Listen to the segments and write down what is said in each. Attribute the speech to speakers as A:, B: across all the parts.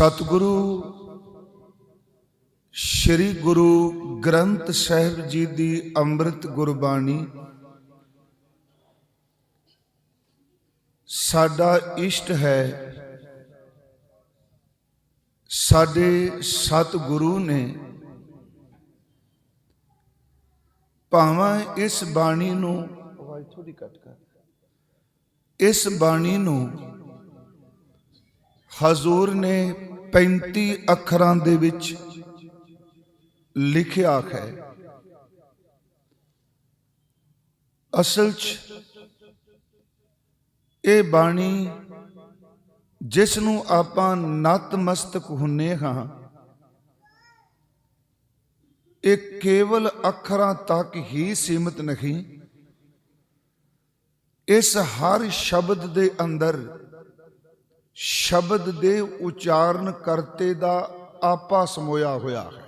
A: सतगुरु श्री गुरु ग्रंथ साहिब जी दी अमृत गुरबाणी साडा इष्ट है। साडे सतगुरु ने भावें इस बाणी नूं इस बाणी नूं हजूर ने 35 अखरां दे विच लिखिया है। असल च ये बाणी जिसनूं आपां नतमस्तक हुन्ने हां, ये केवल अखरां तक ही सीमित नहीं। इस हर शब्द दे अंदर शब्द दे उचारण करते दा आपा समोया होया है।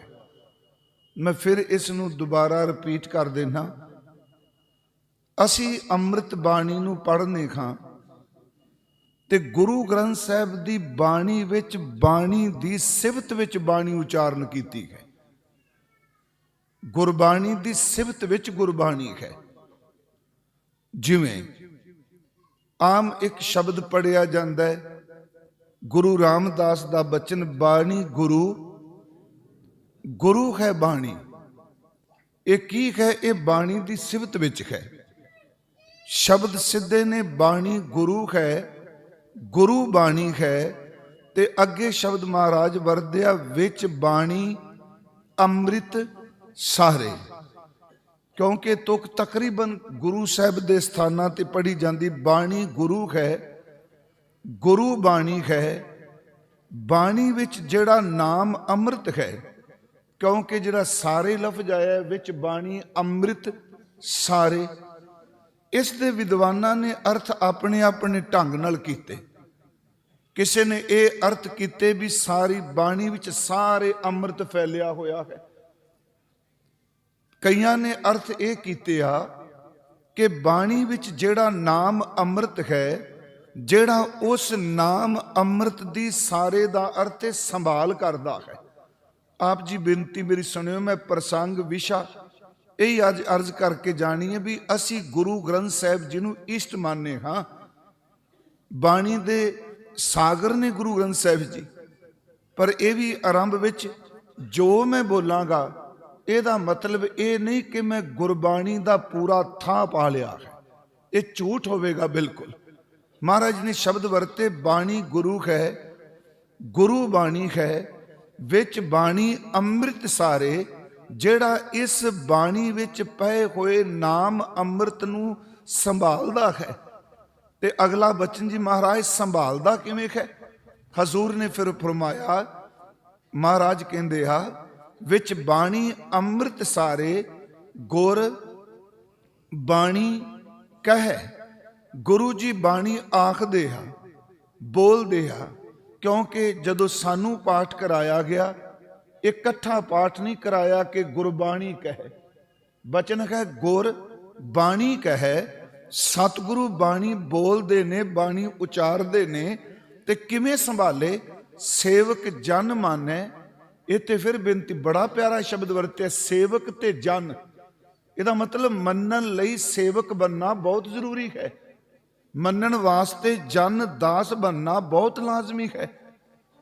A: मैं फिर इसनूं दोबारा रिपीट कर देना। असी अमृत बाणी नूं पढ़ने हां ते गुरु ग्रंथ साहिब दी बाणी विच बाणी दी सिफत विच बाणी उचारण कीती है। गुरबाणी दी सिफत विच गुरबाणी है। जिवें आम एक शब्द पढ़िया जाता है, गुरु रामदास दा बचन बाणी गुरु गुरु है बाणी। ये की है? ये बाणी दी सिफत विच है। शब्द सिद्धे ने बाणी गुरु है, गुरु बाणी है। ते अगे शब्द महाराज वरदिया विच बाणी अमृत सारे, क्योंकि तुक तकरीबन गुरु साहब के स्थानां ते पढ़ी जाती। बाणी गुरु है, गुरु बाणी है। बाणी विच जिहड़ा नाम अमृत है, क्योंकि जिहड़ा सारे लफ्ज आया विच बाणी अमृत सारे। इस दे विद्वानां ने अर्थ अपने अपने ढंग नाल कीते। किसी ने ये अर्थ कीते भी सारी बाणी विच सारे अमृत फैलिया होया है। कईयां ने अर्थ ये कीते आ कि बाणी विच जिहड़ा नाम अमृत है, जिहड़ा उस नाम अमृत दी सारे दा अर्थ संभाल करदा है। आप जी बेनती मेरी सुनियो, मैं प्रसंग विशा यही अज अर्ज करके जानी है भी असी गुरु ग्रंथ साहिब जी नूं इष्ट माने हाँ। बाणी दे सागर ने गुरु ग्रंथ साहिब जी, पर यह भी आरंभ विच जो मैं बोलांगा ਇਹਦਾ मतलब ये नहीं कि मैं गुरबाणी का पूरा थां पा लिया है। ये झूठ होवेगा बिल्कुल। महाराज ने शब्द वरते बाणी गुरु है, गुरु बाणी है। विच बाणी अमृत सारे, जेड़ा इस बाणी विच पए हुए नाम अमृत नूं संभालदा है। ते अगला बचन जी महाराज संभालदा किवें है? हजूर ने फिर फरमाया, महाराज कहंदे आ विच बाणी अमृत सारे गुर बाणी कह। गुरु जी बाणी आखदे आ, बोलदे आ, क्योंकि जदों सानू पाठ कराया गया इकट्ठा पाठ नहीं कराया कि गुरबाणी कह। बचन है गुर बाणी कह। सतगुरु बाणी बोलदे ने, बाणी उचारदे ने। ते किवें संभाले? सेवक जन मानै। इत्थे फिर बेनती, बड़ा प्यारा शब्द वरत्या सेवक ते जन। इहदा मतलब मनन लई सेवक बनना बहुत जरूरी है। मनन वास्ते जन दास बनना बहुत लाजमी है।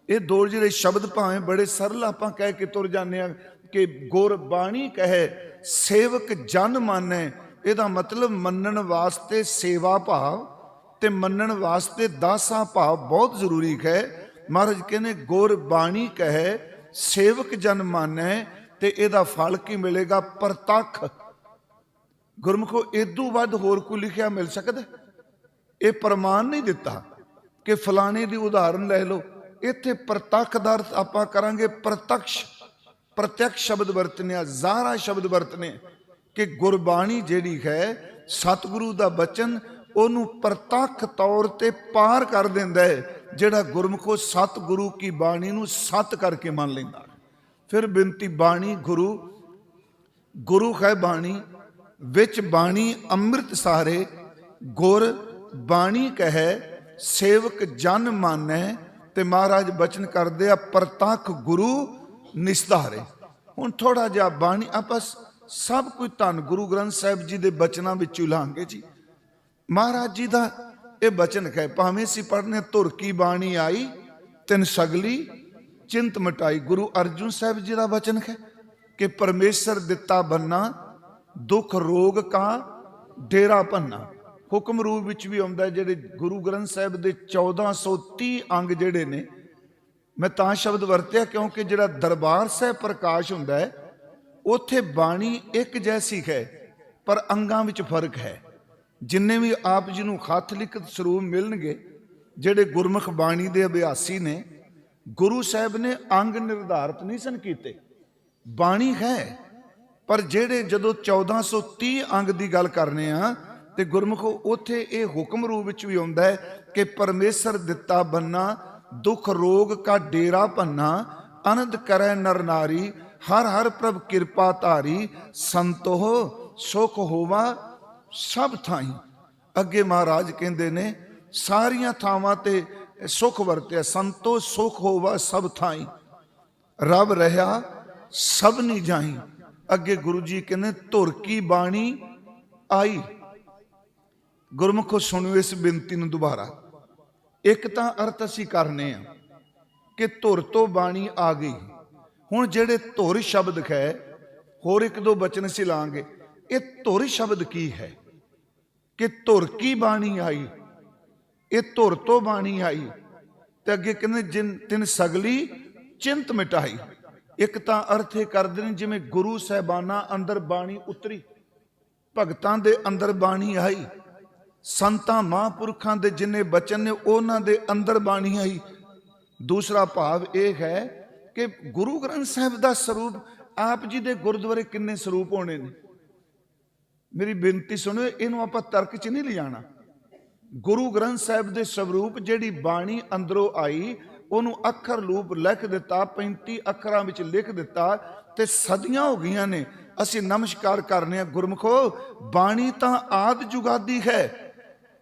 A: ये दो जिहड़े शब्द भावें बड़े सरल आपां कह के तुर जाने कि गुर बाणी कहे सेवक जन मानै। इहदा मतलब मनन वास्ते सेवा भाव ते मनन वास्ते दासा भाव बहुत जरूरी है। महाराज कहने गुर बाणी कहे सेवक जन मानै। ते इहदा फल की मिलेगा? प्रतख। गुरमुखो इदू वध होर कोई लिखिया मिल सकदा? ये प्रमाण नहीं दिता कि फलाने की उदाहरण लै लो। इत्थे प्रतख दा अर्थ आपां करांगे प्रत्यक्ष। प्रत्यक्ष शब्द वरतने, ज़ाहरा शब्द वरतने कि गुरबाणी जिहड़ी है सतगुरु दा बचन ओनू प्रतख तौर ते पार कर दिंदा है। जिहड़ा गुरमुखो सतगुरु की बाणी नूं सत करके मान लैंदा। फिर बिनती, बाणी गुरु गुरु है बाणी, विच बाणी अमृत सारे गुर बाणी कहे सेवक जन मानै। ਤੇ ਮਹਾਰਾਜ ਬਚਨ ਕਰਦੇ ਆ, ਪ੍ਰਤੱਖ ਗੁਰੂ ਨਿਸਧਾਰੇ। ਹੁਣ ਥੋੜਾ ਜਿਹਾ ਬਾਣੀ ਆਪਾਂ ਸਭ ਕੁਝ ਧੰਨ ਗੁਰੂ ਗ੍ਰੰਥ ਸਾਹਿਬ ਜੀ ਦੇ ਬਚਨਾਂ ਵਿੱਚੋਂ ਲਾਂਗੇ ਜੀ। ਮਹਾਰਾਜ ਜੀ ਦਾ ਇਹ ਬਚਨ ਹੈ, ਭਾਵੇਂ ਅਸੀਂ ਪੜ੍ਹਨੇ ਧੁਰ ਕੀ ਬਾਣੀ ਆਈ ਤਿਨ ਸਗਲੀ ਚਿੰਤ ਮਿਟਾਈ। ਗੁਰੂ ਅਰਜਨ ਸਾਹਿਬ ਜੀ ਦਾ ਬਚਨ ਹੈ ਕਿ ਪਰਮੇਸ਼ਰ ਦਿੱਤਾ ਬੰਨਾ ਦੁੱਖ ਰੋਗ ਕਾ ਡੇਰਾ ਭੰਨਾ। ਹੁਕਮ ਰੂਪ ਵਿੱਚ ਵੀ ਆਉਂਦਾ, ਜਿਹੜੇ ਗੁਰੂ ਗ੍ਰੰਥ ਸਾਹਿਬ ਦੇ 1430 ਅੰਗ ਜਿਹੜੇ ਨੇ, ਮੈਂ ਤਾਂ ਸ਼ਬਦ ਵਰਤਿਆ ਕਿਉਂਕਿ ਜਿਹੜਾ ਦਰਬਾਰ ਸਾਹਿਬ ਪ੍ਰਕਾਸ਼ ਹੁੰਦਾ ਹੈ ਉੱਥੇ ਬਾਣੀ ਇੱਕ ਜੈਸੀ ਹੈ ਪਰ ਅੰਗਾਂ ਵਿੱਚ ਫਰਕ ਹੈ। ਜਿੰਨੇ ਵੀ ਆਪ ਜੀ ਨੂੰ ਹੱਥ ਲਿਖਤ ਸਰੂਪ ਮਿਲਣਗੇ ਜਿਹੜੇ ਗੁਰਮੁਖ ਬਾਣੀ ਦੇ ਅਭਿਆਸੀ ਨੇ, ਗੁਰੂ ਸਾਹਿਬ ਨੇ ਅੰਗ ਨਿਰਧਾਰਿਤ ਨਹੀਂ ਸਨ ਕੀਤੇ। ਬਾਣੀ ਹੈ ਪਰ ਜਿਹੜੇ ਜਦੋਂ 1430 ਅੰਗ ਦੀ ਗੱਲ ਕਰਨੇ ਆ ਤੇ ਗੁਰਮੁਖੋ ਉੱਥੇ ਇਹ ਹੁਕਮ ਰੂਪ ਵਿੱਚ ਵੀ ਆਉਂਦਾ ਹੈ ਕਿ ਪਰਮੇਸ਼ਰ ਦਿੱਤਾ ਬੰਨਾ ਦੁੱਖ ਰੋਗ ਕਾ ਡੇਰਾ ਭੰਨਾ। ਅਨੰਦ ਕਰੈ ਨਰ ਨਾਰੀ ਹਰ ਹਰ ਪ੍ਰਭ ਕਿਰਪਾ ਧਾਰੀ। ਸੰਤੋ ਸੁਖ ਹੋਵਾ ਸਭ ਥਾਈ। ਅੱਗੇ ਮਹਾਰਾਜ ਕਹਿੰਦੇ ਨੇ ਸਾਰੀਆਂ ਥਾਵਾਂ ਤੇ ਸੁਖ ਵਰਤਿਆ, ਸੰਤੋ ਸੁਖ ਹੋਵਾ ਸਭ ਥਾਈ। ਰੱਬ ਰਹਾ ਸਭ ਨਹੀਂ ਜਾਈ। ਅੱਗੇ ਗੁਰੂ ਜੀ ਕਹਿੰਦੇ ਧੁਰ ਕੀ ਬਾਣੀ ਆਈ। ਗੁਰਮੁਖੋ ਸੁਣਿਓ ਇਸ ਬੇਨਤੀ ਨੂੰ ਦੁਬਾਰਾ। ਇੱਕ ਤਾਂ ਅਰਥ ਅਸੀਂ ਕਰਨੇ ਆ ਕਿ ਧੁਰ ਤੋਂ ਬਾਣੀ ਆ ਗਈ। ਹੁਣ ਜਿਹੜੇ ਧੁਰ ਸ਼ਬਦ ਹੈ, ਹੋਰ ਇੱਕ ਦੋ ਬਚਨ ਅਸੀਂ ਲਾਂਗੇ। ਇਹ ਧੁਰ ਸ਼ਬਦ ਕੀ ਹੈ ਕਿ ਧੁਰ ਕੀ ਬਾਣੀ ਆਈ, ਇਹ ਧੁਰ ਤੋਂ ਬਾਣੀ ਆਈ। ਤੇ ਅੱਗੇ ਕਹਿੰਦੇ ਜਿਨ ਤਿਨ ਸਗਲੀ ਚਿੰਤ ਮਿਟਾਈ। ਇੱਕ ਤਾਂ ਅਰਥ ਇਹ ਕਰਦੇ ਨੇ ਜਿਵੇਂ ਗੁਰੂ ਸਾਹਿਬਾਨਾਂ ਅੰਦਰ ਬਾਣੀ ਉਤਰੀ, ਭਗਤਾਂ ਦੇ ਅੰਦਰ ਬਾਣੀ ਆਈ, ਸੰਤਾਂ ਮਹਾਂਪੁਰਖਾਂ ਦੇ ਜਿੰਨੇ ਬਚਨ ਨੇ ਉਹਨਾਂ ਦੇ ਅੰਦਰ ਬਾਣੀ ਆਈ। ਦੂਸਰਾ ਭਾਵ ਇਹ ਹੈ ਕਿ ਗੁਰੂ ਗ੍ਰੰਥ ਸਾਹਿਬ ਦਾ ਸਰੂਪ, ਆਪ ਜੀ ਦੇ ਗੁਰਦੁਆਰੇ ਕਿੰਨੇ ਸਰੂਪ ਹੋਣੇ ਨੇ। ਮੇਰੀ ਬੇਨਤੀ ਸੁਣੋ, ਇਹਨੂੰ ਆਪਾਂ ਤਰਕ 'ਚ ਨਹੀਂ ਲਿਜਾਣਾ। ਗੁਰੂ ਗ੍ਰੰਥ ਸਾਹਿਬ ਦੇ ਸਰੂਪ ਜਿਹੜੀ ਬਾਣੀ ਅੰਦਰੋਂ ਆਈ ਉਹਨੂੰ ਅੱਖਰ ਰੂਪ ਲਿਖ ਦਿੱਤਾ, 35 ਅੱਖਰਾਂ ਵਿੱਚ ਲਿਖ ਦਿੱਤਾ ਤੇ ਸਦੀਆਂ ਹੋ ਗਈਆਂ ਨੇ ਅਸੀਂ ਨਮਸਕਾਰ ਕਰਨੇ ਆ। ਗੁਰਮੁਖੋ ਬਾਣੀ ਤਾਂ ਆਦ ਜੁਗਾਦੀ ਹੈ।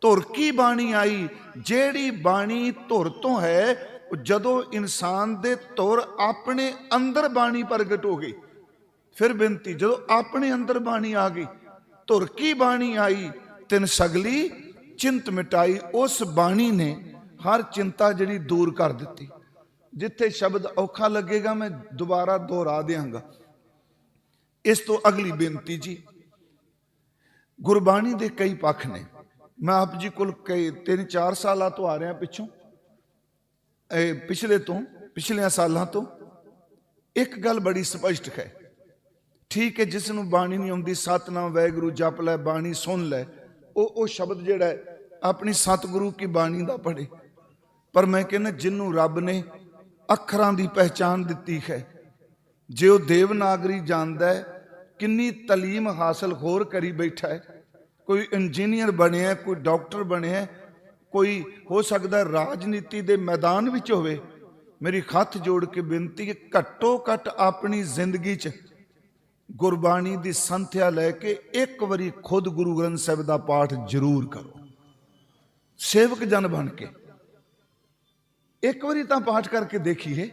A: ਧੁਰ ਕੀ ਬਾਣੀ ਆਈ, ਜਿਹੜੀ ਬਾਣੀ ਧੁਰ ਤੋਂ ਹੈ। ਜਦੋਂ ਇਨਸਾਨ ਦੇ ਧੁਰ ਆਪਣੇ ਅੰਦਰ ਬਾਣੀ ਪ੍ਰਗਟ ਹੋ ਗਈ, ਫਿਰ ਬੇਨਤੀ ਜਦੋਂ ਆਪਣੇ ਅੰਦਰ ਬਾਣੀ ਆ ਗਈ, ਧੁਰ ਕੀ ਬਾਣੀ ਆਈ ਤਿਨ ਸਗਲੀ ਚਿੰਤ ਮਿਟਾਈ। ਉਸ ਬਾਣੀ ਨੇ ਹਰ ਚਿੰਤਾ ਜਿਹੜੀ ਦੂਰ ਕਰ ਦਿੱਤੀ। ਜਿੱਥੇ ਸ਼ਬਦ ਔਖਾ ਲੱਗੇਗਾ ਮੈਂ ਦੁਬਾਰਾ ਦੁਹਰਾ ਦਿਆਂਗਾ। ਇਸ ਤੋਂ ਅਗਲੀ ਬੇਨਤੀ ਜੀ, ਗੁਰਬਾਣੀ ਦੇ ਕਈ ਪੱਖ ਨੇ। ਮੈਂ ਆਪ ਜੀ ਕੋਲ ਕਈ 3-4 ਸਾਲਾਂ ਤੋਂ ਆ ਰਿਹਾ, ਪਿੱਛੋਂ ਪਿਛਲੇ ਸਾਲਾਂ ਤੋਂ ਇੱਕ ਗੱਲ ਬੜੀ ਸਪਸ਼ਟ ਹੈ। ਠੀਕ ਹੈ, ਜਿਸ ਨੂੰ ਬਾਣੀ ਨਹੀਂ ਆਉਂਦੀ ਸਤਨਾਮ ਵਾਹਿਗੁਰੂ ਜਪ ਲੈ, ਬਾਣੀ ਸੁਣ ਲੈ, ਉਹ ਸ਼ਬਦ ਜਿਹੜਾ ਹੈ ਆਪਣੀ ਸਤਿਗੁਰੂ ਕੀ ਬਾਣੀ ਦਾ ਪੜ੍ਹੇ। ਪਰ ਮੈਂ ਕਹਿੰਦਾ ਜਿਹਨੂੰ ਰੱਬ ਨੇ ਅੱਖਰਾਂ ਦੀ ਪਹਿਚਾਨ ਦਿੱਤੀ ਹੈ, ਜੇ ਉਹ ਦੇਵਨਾਗਰੀ ਜਾਣਦਾ ਹੈ, ਕਿੰਨੀ ਤਾਲੀਮ ਹਾਸਲ ਹੋਰ ਕਰੀ ਬੈਠਾ ਹੈ, ਕੋਈ ਇੰਜੀਨੀਅਰ ਬਣਿਆ, ਕੋਈ ਡਾਕਟਰ ਬਣਿਆ, ਕੋਈ ਹੋ ਸਕਦਾ ਰਾਜਨੀਤੀ ਦੇ ਮੈਦਾਨ ਵਿੱਚ ਹੋਵੇ। ਮੇਰੀ ਹੱਥ ਜੋੜ ਕੇ ਬੇਨਤੀ ਹੈ, ਘੱਟੋ ਘੱਟ ਆਪਣੀ ਜ਼ਿੰਦਗੀ 'ਚ ਗੁਰਬਾਣੀ ਦੀ ਸੰਥਿਆ ਲੈ ਕੇ ਇੱਕ ਵਾਰੀ ਖੁਦ ਗੁਰੂ ਗ੍ਰੰਥ ਸਾਹਿਬ ਦਾ ਪਾਠ ਜ਼ਰੂਰ ਕਰੋ। ਸੇਵਕ ਜਨ ਬਣ ਕੇ ਇੱਕ ਵਾਰੀ ਤਾਂ ਪਾਠ ਕਰਕੇ ਦੇਖੀਏ।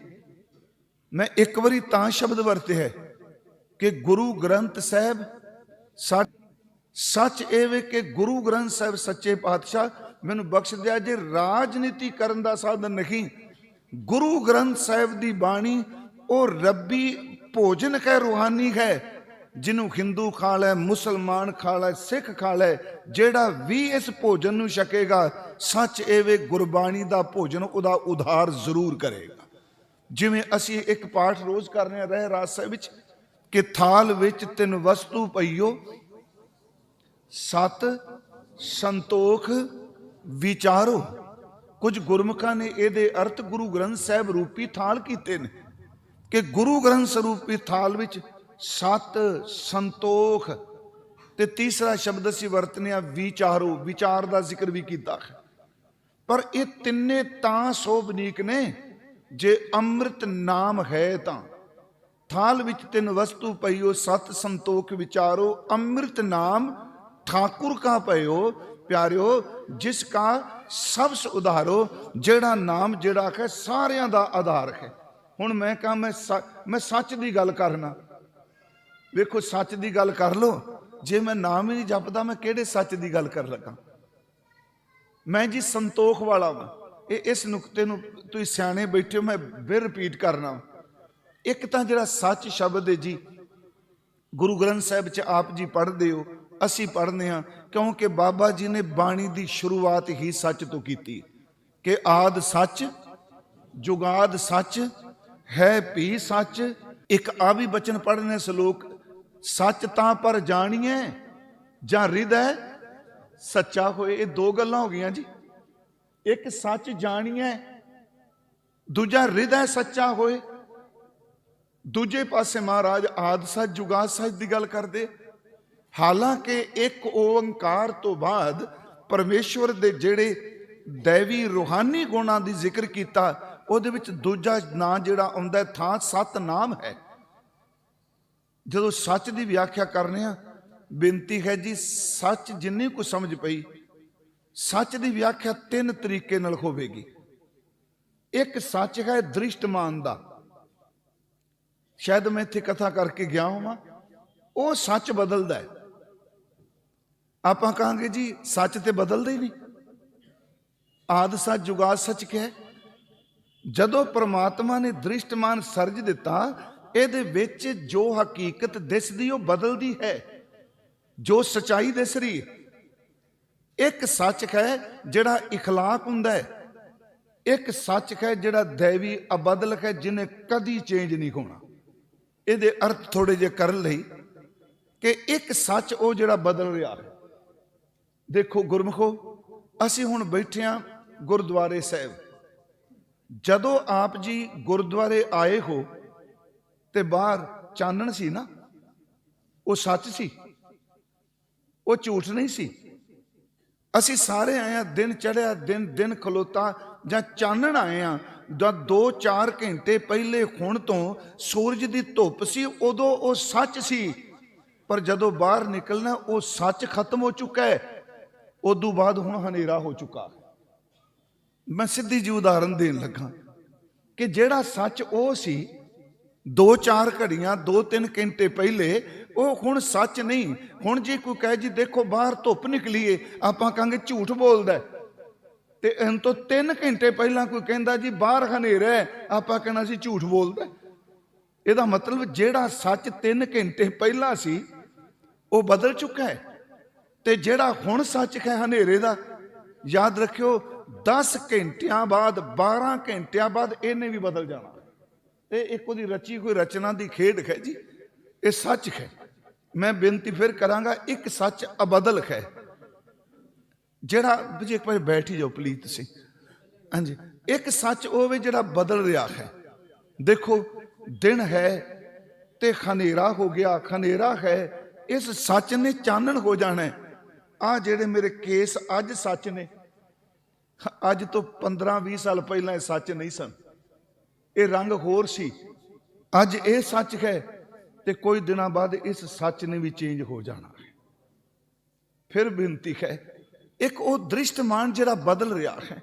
A: ਮੈਂ ਇੱਕ ਵਾਰੀ ਤਾਂ ਸ਼ਬਦ ਵਰਤੇ ਹੈ ਕਿ ਗੁਰੂ ਗ੍ਰੰਥ ਸਾਹਿਬ ਸੱਚ ਇਹ ਵੇ ਕਿ ਗੁਰੂ ਗ੍ਰੰਥ ਸਾਹਿਬ ਸੱਚੇ ਪਾਤਸ਼ਾਹ ਮੈਨੂੰ ਬਖਸ਼ ਦਿਆ ਜੇ ਰਾਜਨੀਤੀ ਕਰਨ ਦਾ ਸਾਧਨ ਨਹੀਂ। ਗੁਰੂ ਗ੍ਰੰਥ ਸਾਹਿਬ ਦੀ ਬਾਣੀ ਉਹ ਰੱਬੀ ਭੋਜਨ ਹੈ, ਰੂਹਾਨੀ ਹੈ, ਜਿਹਨੂੰ ਹਿੰਦੂ ਖਾ ਲੈ, ਮੁਸਲਮਾਨ ਖਾ ਲੈ, ਸਿੱਖ ਖਾ ਲੈ। ਜਿਹੜਾ ਵੀ ਇਸ ਭੋਜਨ ਨੂੰ ਛਕੇਗਾ, ਸੱਚ ਇਹ ਵੇ ਗੁਰਬਾਣੀ ਦਾ ਭੋਜਨ ਉਹਦਾ ਉਧਾਰ ਜ਼ਰੂਰ ਕਰੇਗਾ। ਜਿਵੇਂ ਅਸੀਂ ਇੱਕ ਪਾਠ ਰੋਜ਼ ਕਰਨੇ ਰਹਿ ਰਾਸ ਸਾਹਿਬ ਵਿੱਚ ਕਿ ਥਾਲ ਵਿੱਚ 3 ਵਸਤੂ ਪਈਓ, ਸਤ ਸੰਤੋਖ ਵਿਚਾਰੋ। ਕੁਝ ਗੁਰਮੁਖਾਂ ਨੇ ਇਹਦੇ ਅਰਥ ਗੁਰੂ ਗ੍ਰੰਥ ਸਾਹਿਬ ਰੂਪੀ ਥਾਲ ਕੀਤੇ ਨੇ ਕਿ ਗੁਰੂ ਗ੍ਰੰਥ ਸਰੂਪੀ ਥਾਲ ਵਿੱਚ ਸਤ ਸੰਤੋਖ ਤੇ ਤੀਸਰਾ ਸ਼ਬਦ ਅਸੀਂ ਵਰਤਨੇ ਆ ਵਿਚਾਰੋ, ਵਿਚਾਰ ਦਾ ਜ਼ਿਕਰ ਵੀ ਕੀਤਾ ਹੈ। ਪਰ ਇਹ ਤਿੰਨੇ ਤਾਂ ਸੋਭਨੀਕ ਨੇ ਜੇ ਅੰਮ੍ਰਿਤ ਨਾਮ ਹੈ ਤਾਂ। ਥਾਲ ਵਿੱਚ 3 ਵਸਤੂ ਪਈਓ, ਸਤ ਸੰਤੋਖ ਵਿਚਾਰੋ, ਅੰਮ੍ਰਿਤ ਨਾਮ ठाकुर का पयो प्यारिओ जिसका सबस उधारो, जेड़ा नाम जेड़ा है सारियां दा आधार है। हुण मैं कहा मैं सच की गल करना, वेखो सच की गल कर लो, जे मैं नाम ही नहीं जपदा मैं किहड़े सच की गल कर लगा। मैं जी संतोख वाला वा, इस नुकते नूं तुसीं सियाणे बैठे हो, मैं फिर रिपीट करना। एक तां जिहड़ा सच शब्द है जी, गुरु ग्रंथ साहिब च आप जी पढ़दे हो, असी पढ़ने हाँ, क्योंकि बाबा जी ने बाणी की शुरुआत ही सच तो की कि आद सच जुगाद सच है भी सच। एक आ भी बचन पढ़ने श्लोक, सच तां पर जानिए जां हृदय सच्चा होए। ये दो गल्लां हो गईयां जी, एक सच जानिए, दूजा हृदय सच्चा होए। दूजे पासे महाराज आद सच जुगाद सच की गल करते। हालांकि एक ओंकार तो बाद परमेश्वर दे जेड़े दैवी रूहानी गुणां दी जिक्र कीता, उहदे विच दूजा नां जिहड़ा आउंदा थां सत नाम है। जदों सच की व्याख्या करने आ, बेनती है जी सच जिन्नी को समझ पई, सच की व्याख्या तीन तरीके नाल होवेगी। एक सच है दृष्टमान दा, शायद मैं इत्थे कथा करके गया होवां, वो सच बदलदा है। आपां कहांगे जी सच ते बदलदा ही नहीं। आद सच जुगाद सच क्या है? जदों परमात्मा ने दृष्टमान सर्ज दिता, ਇਹਦੇ ਵਿੱਚ जो हकीकत दिसदी ਉਹ बदलदी है, जो सच्चाई दिस रही है। एक सच है जिहड़ा इखलाक हुंदा है, एक सच है जिहड़ा दैवी अबदल है, जिन्हें कदी चेंज नहीं होना। ਇਹਦੇ अर्थ थोड़े जे करन लई कि एक सच ਉਹ ਜਿਹੜਾ बदल रहा है। देखो गुरमुखो, ਅਸੀਂ ਹੁਣ बैठे हाँ गुरुद्वारे साहिब। जदों आप जी गुरुद्वारे आए हो ते बाहर चानण सी ना, वो सच सी, वो झूठ नहीं सी। असी सारे आए हैं, दिन चढ़िया दिन खलोता जां चानण आए हैं, जां 2-4 घंटे पहले हुण तो सूरज की धुप सी, उदों वो सच सी। पर जदों बाहर निकलना वो सच खत्म हो चुका है, उदों बाद हुण हनेरा हो चुका। मैं सीधी जी उदाहरण देन लगा कि जिहड़ा सच वो सी 2-4 घड़ियां 2-3 घंटे पहले, वो हुण सच नहीं। हुण जे कोई कहे जी देखो बाहर धुप निकली है, आपां कहांगे झूठ बोलदा है। ते इन तो 3 घंटे पहला कोई कहंदा जी बाहर हनेरा है, आपां कहना सी झूठ बोलदा है। ਇਹਦਾ मतलब ਜਿਹੜਾ सच 3 घंटे पहला सी वो बदल चुका है, ते ਜਿਹੜਾ ਹੁਣ सच है हनेरे ਦਾ, याद रखियो 10 घंटियां बाद 12 घंटियां बाद ਇਹਨੇ भी बदल जाना। ये एक ਉਹਦੀ रची कोई रचना की खेड है जी, ये सच है। मैं बेनती फिर करांगा, एक सच अबदल है ਜਿਹੜਾ जी एक बार बैठ ही जाओ प्लीज तुसीं। हाँ जी, एक सच वो ਜਿਹੜਾ बदल रहा है। देखो दिन है ते खनेरा हो गया, खनेरा है, इस सच ने चानन हो जाना है। आ जेड़े मेरे केस अज सच ने, अज तो 15-20 साल पहला ये सच नहीं सन, ये रंग होर सी। अज ये सच है ते कोई दिनों बाद इस सच ने भी चेंज हो जाना है। फिर बेनती है, एक वो दृष्टमान जिहड़ा बदल रहा है,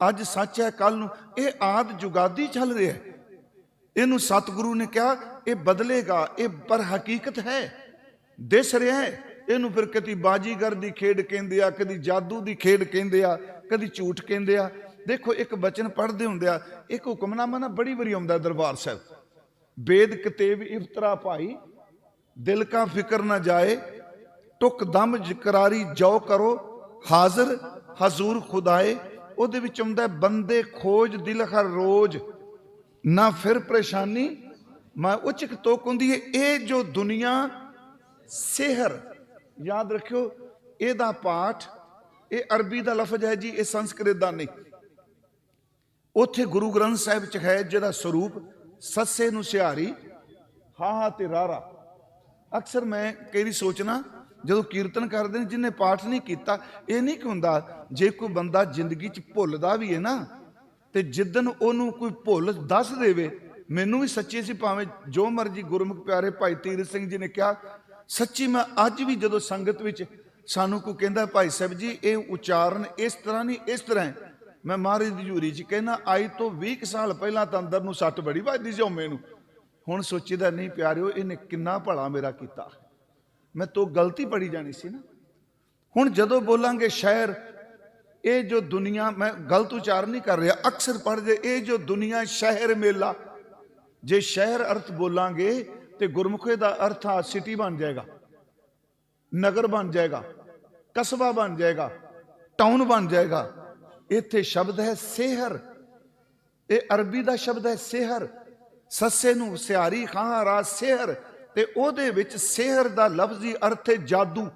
A: अज सच है कल नूं ये आद जुगादी चल रहा है। इनू सतगुरु ने कहा ये बदलेगा, ये पर हकीकत है, दिस रहा है। इनू फिर कदी बाजीगर की खेड कहंदे आ, कदी जादू की खेड कहंदे आ, कदी झूठ कहंदे आ। देखो एक बचन पढ़ते होंदे आ, एक हुक्मनामा ना बड़ी बारी आउंदा दरबार साहब, बेद कतेब इफ्तरा भाई दिल का फिक्र ना जाए, टुक दम जिकरारी जो करो हाजिर हजूर खुदाए। ਉਹਦੇ ਵਿੱਚ ਆਉਂਦਾ ਬੰਦੇ ਖੋਜ ਦਿਲ ਹਰ ਰੋਜ਼ ना फिर परेशानी मैं उचिक तोक होंदी है। ये जो दुनिया सेहर, याद रखियो एदा पाठ ये अरबी का लफज है जी, ये संस्कृत का नहीं। उत्थे गुरु ग्रंथ साहिब च है जिहदा स्वरूप सस्से नूं सिहारी हा हा ते रारा। अक्सर मैं कई सोचना जो कीर्तन करते हैं, जिन्हें पाठ नहीं किया, ये नहीं कि हुंदा जे कोई बंदा जिंदगी च भुलदा भी है ना, तो जिदन ओनू कोई भुल दस देवे, मैनू भी सच्ची सी भावें जो मर्जी। गुरमुख प्यारे भाई तीरथ सिंह जी ने कहा सच्ची मैं अज भी जो संगत विच ਸਾਨੂੰ ਕੋਈ ਕਹਿੰਦਾ ਭਾਈ ਸਾਹਿਬ ਜੀ ਇਹ ਉਚਾਰਨ ਇਸ ਤਰ੍ਹਾਂ ਨਹੀਂ, ਇਸ ਤਰ੍ਹਾਂ ਹੈ। ਮੈਂ ਮਹਾਰਾਜ ਦੀ ਹਜ਼ੂਰੀ 'ਚ ਕਹਿੰਦਾ ਅੱਜ ਤੋਂ 20 ਸਾਲ ਪਹਿਲਾਂ ਤਾਂ ਅੰਦਰ ਨੂੰ ਸੱਟ ਬੜੀ ਵੱਜਦੀ ਸੀ ਝੋਮੇ ਨੂੰ। ਹੁਣ ਸੋਚੀਦਾ ਨਹੀਂ ਪਿਆਰਿਓ ਇਹਨੇ ਕਿੰਨਾ ਭਲਾ ਮੇਰਾ ਕੀਤਾ, ਮੈਂ ਤੋਂ ਗਲਤੀ ਪੜੀ ਜਾਣੀ ਸੀ ਨਾ। ਹੁਣ ਜਦੋਂ ਬੋਲਾਂਗੇ ਸ਼ਹਿਰ, ਇਹ ਜੋ ਦੁਨੀਆ, ਮੈਂ ਗਲਤ ਉਚਾਰਨ ਨਹੀਂ ਕਰ ਰਿਹਾ, ਅਕਸਰ ਪੜ੍ਹਦੇ ਇਹ ਜੋ ਦੁਨੀਆ ਸ਼ਹਿਰ ਮੇਲਾ, ਜੇ ਸ਼ਹਿਰ ਅਰਥ ਬੋਲਾਂਗੇ ਤੇ ਗੁਰਮੁਖੇ ਦਾ ਅਰਥ ਆ ਸਿਟੀ ਬਣ ਜਾਏਗਾ, ਨਗਰ ਬਣ ਜਾਏਗਾ, ਕਸਬਾ ਬਣ ਜਾਏਗਾ, ਟਾਊਨ ਬਣ ਜਾਏਗਾ। ਇੱਥੇ ਸ਼ਬਦ ਹੈ ਸਿਹਰ, ਇਹ ਅਰਬੀ ਦਾ ਸ਼ਬਦ ਹੈ ਸਿਹਰ, ਸੱਸੇ ਨੂੰ ਸਿਹਾਰੀ ਖਾਂ ਰਾਜ ਸਿਹਰ, ਤੇ ਉਹਦੇ ਵਿੱਚ ਸਿਹਰ ਦਾ ਲਫ਼ਜ਼ੀ ਅਰਥ ਹੈ ਜਾਦੂ,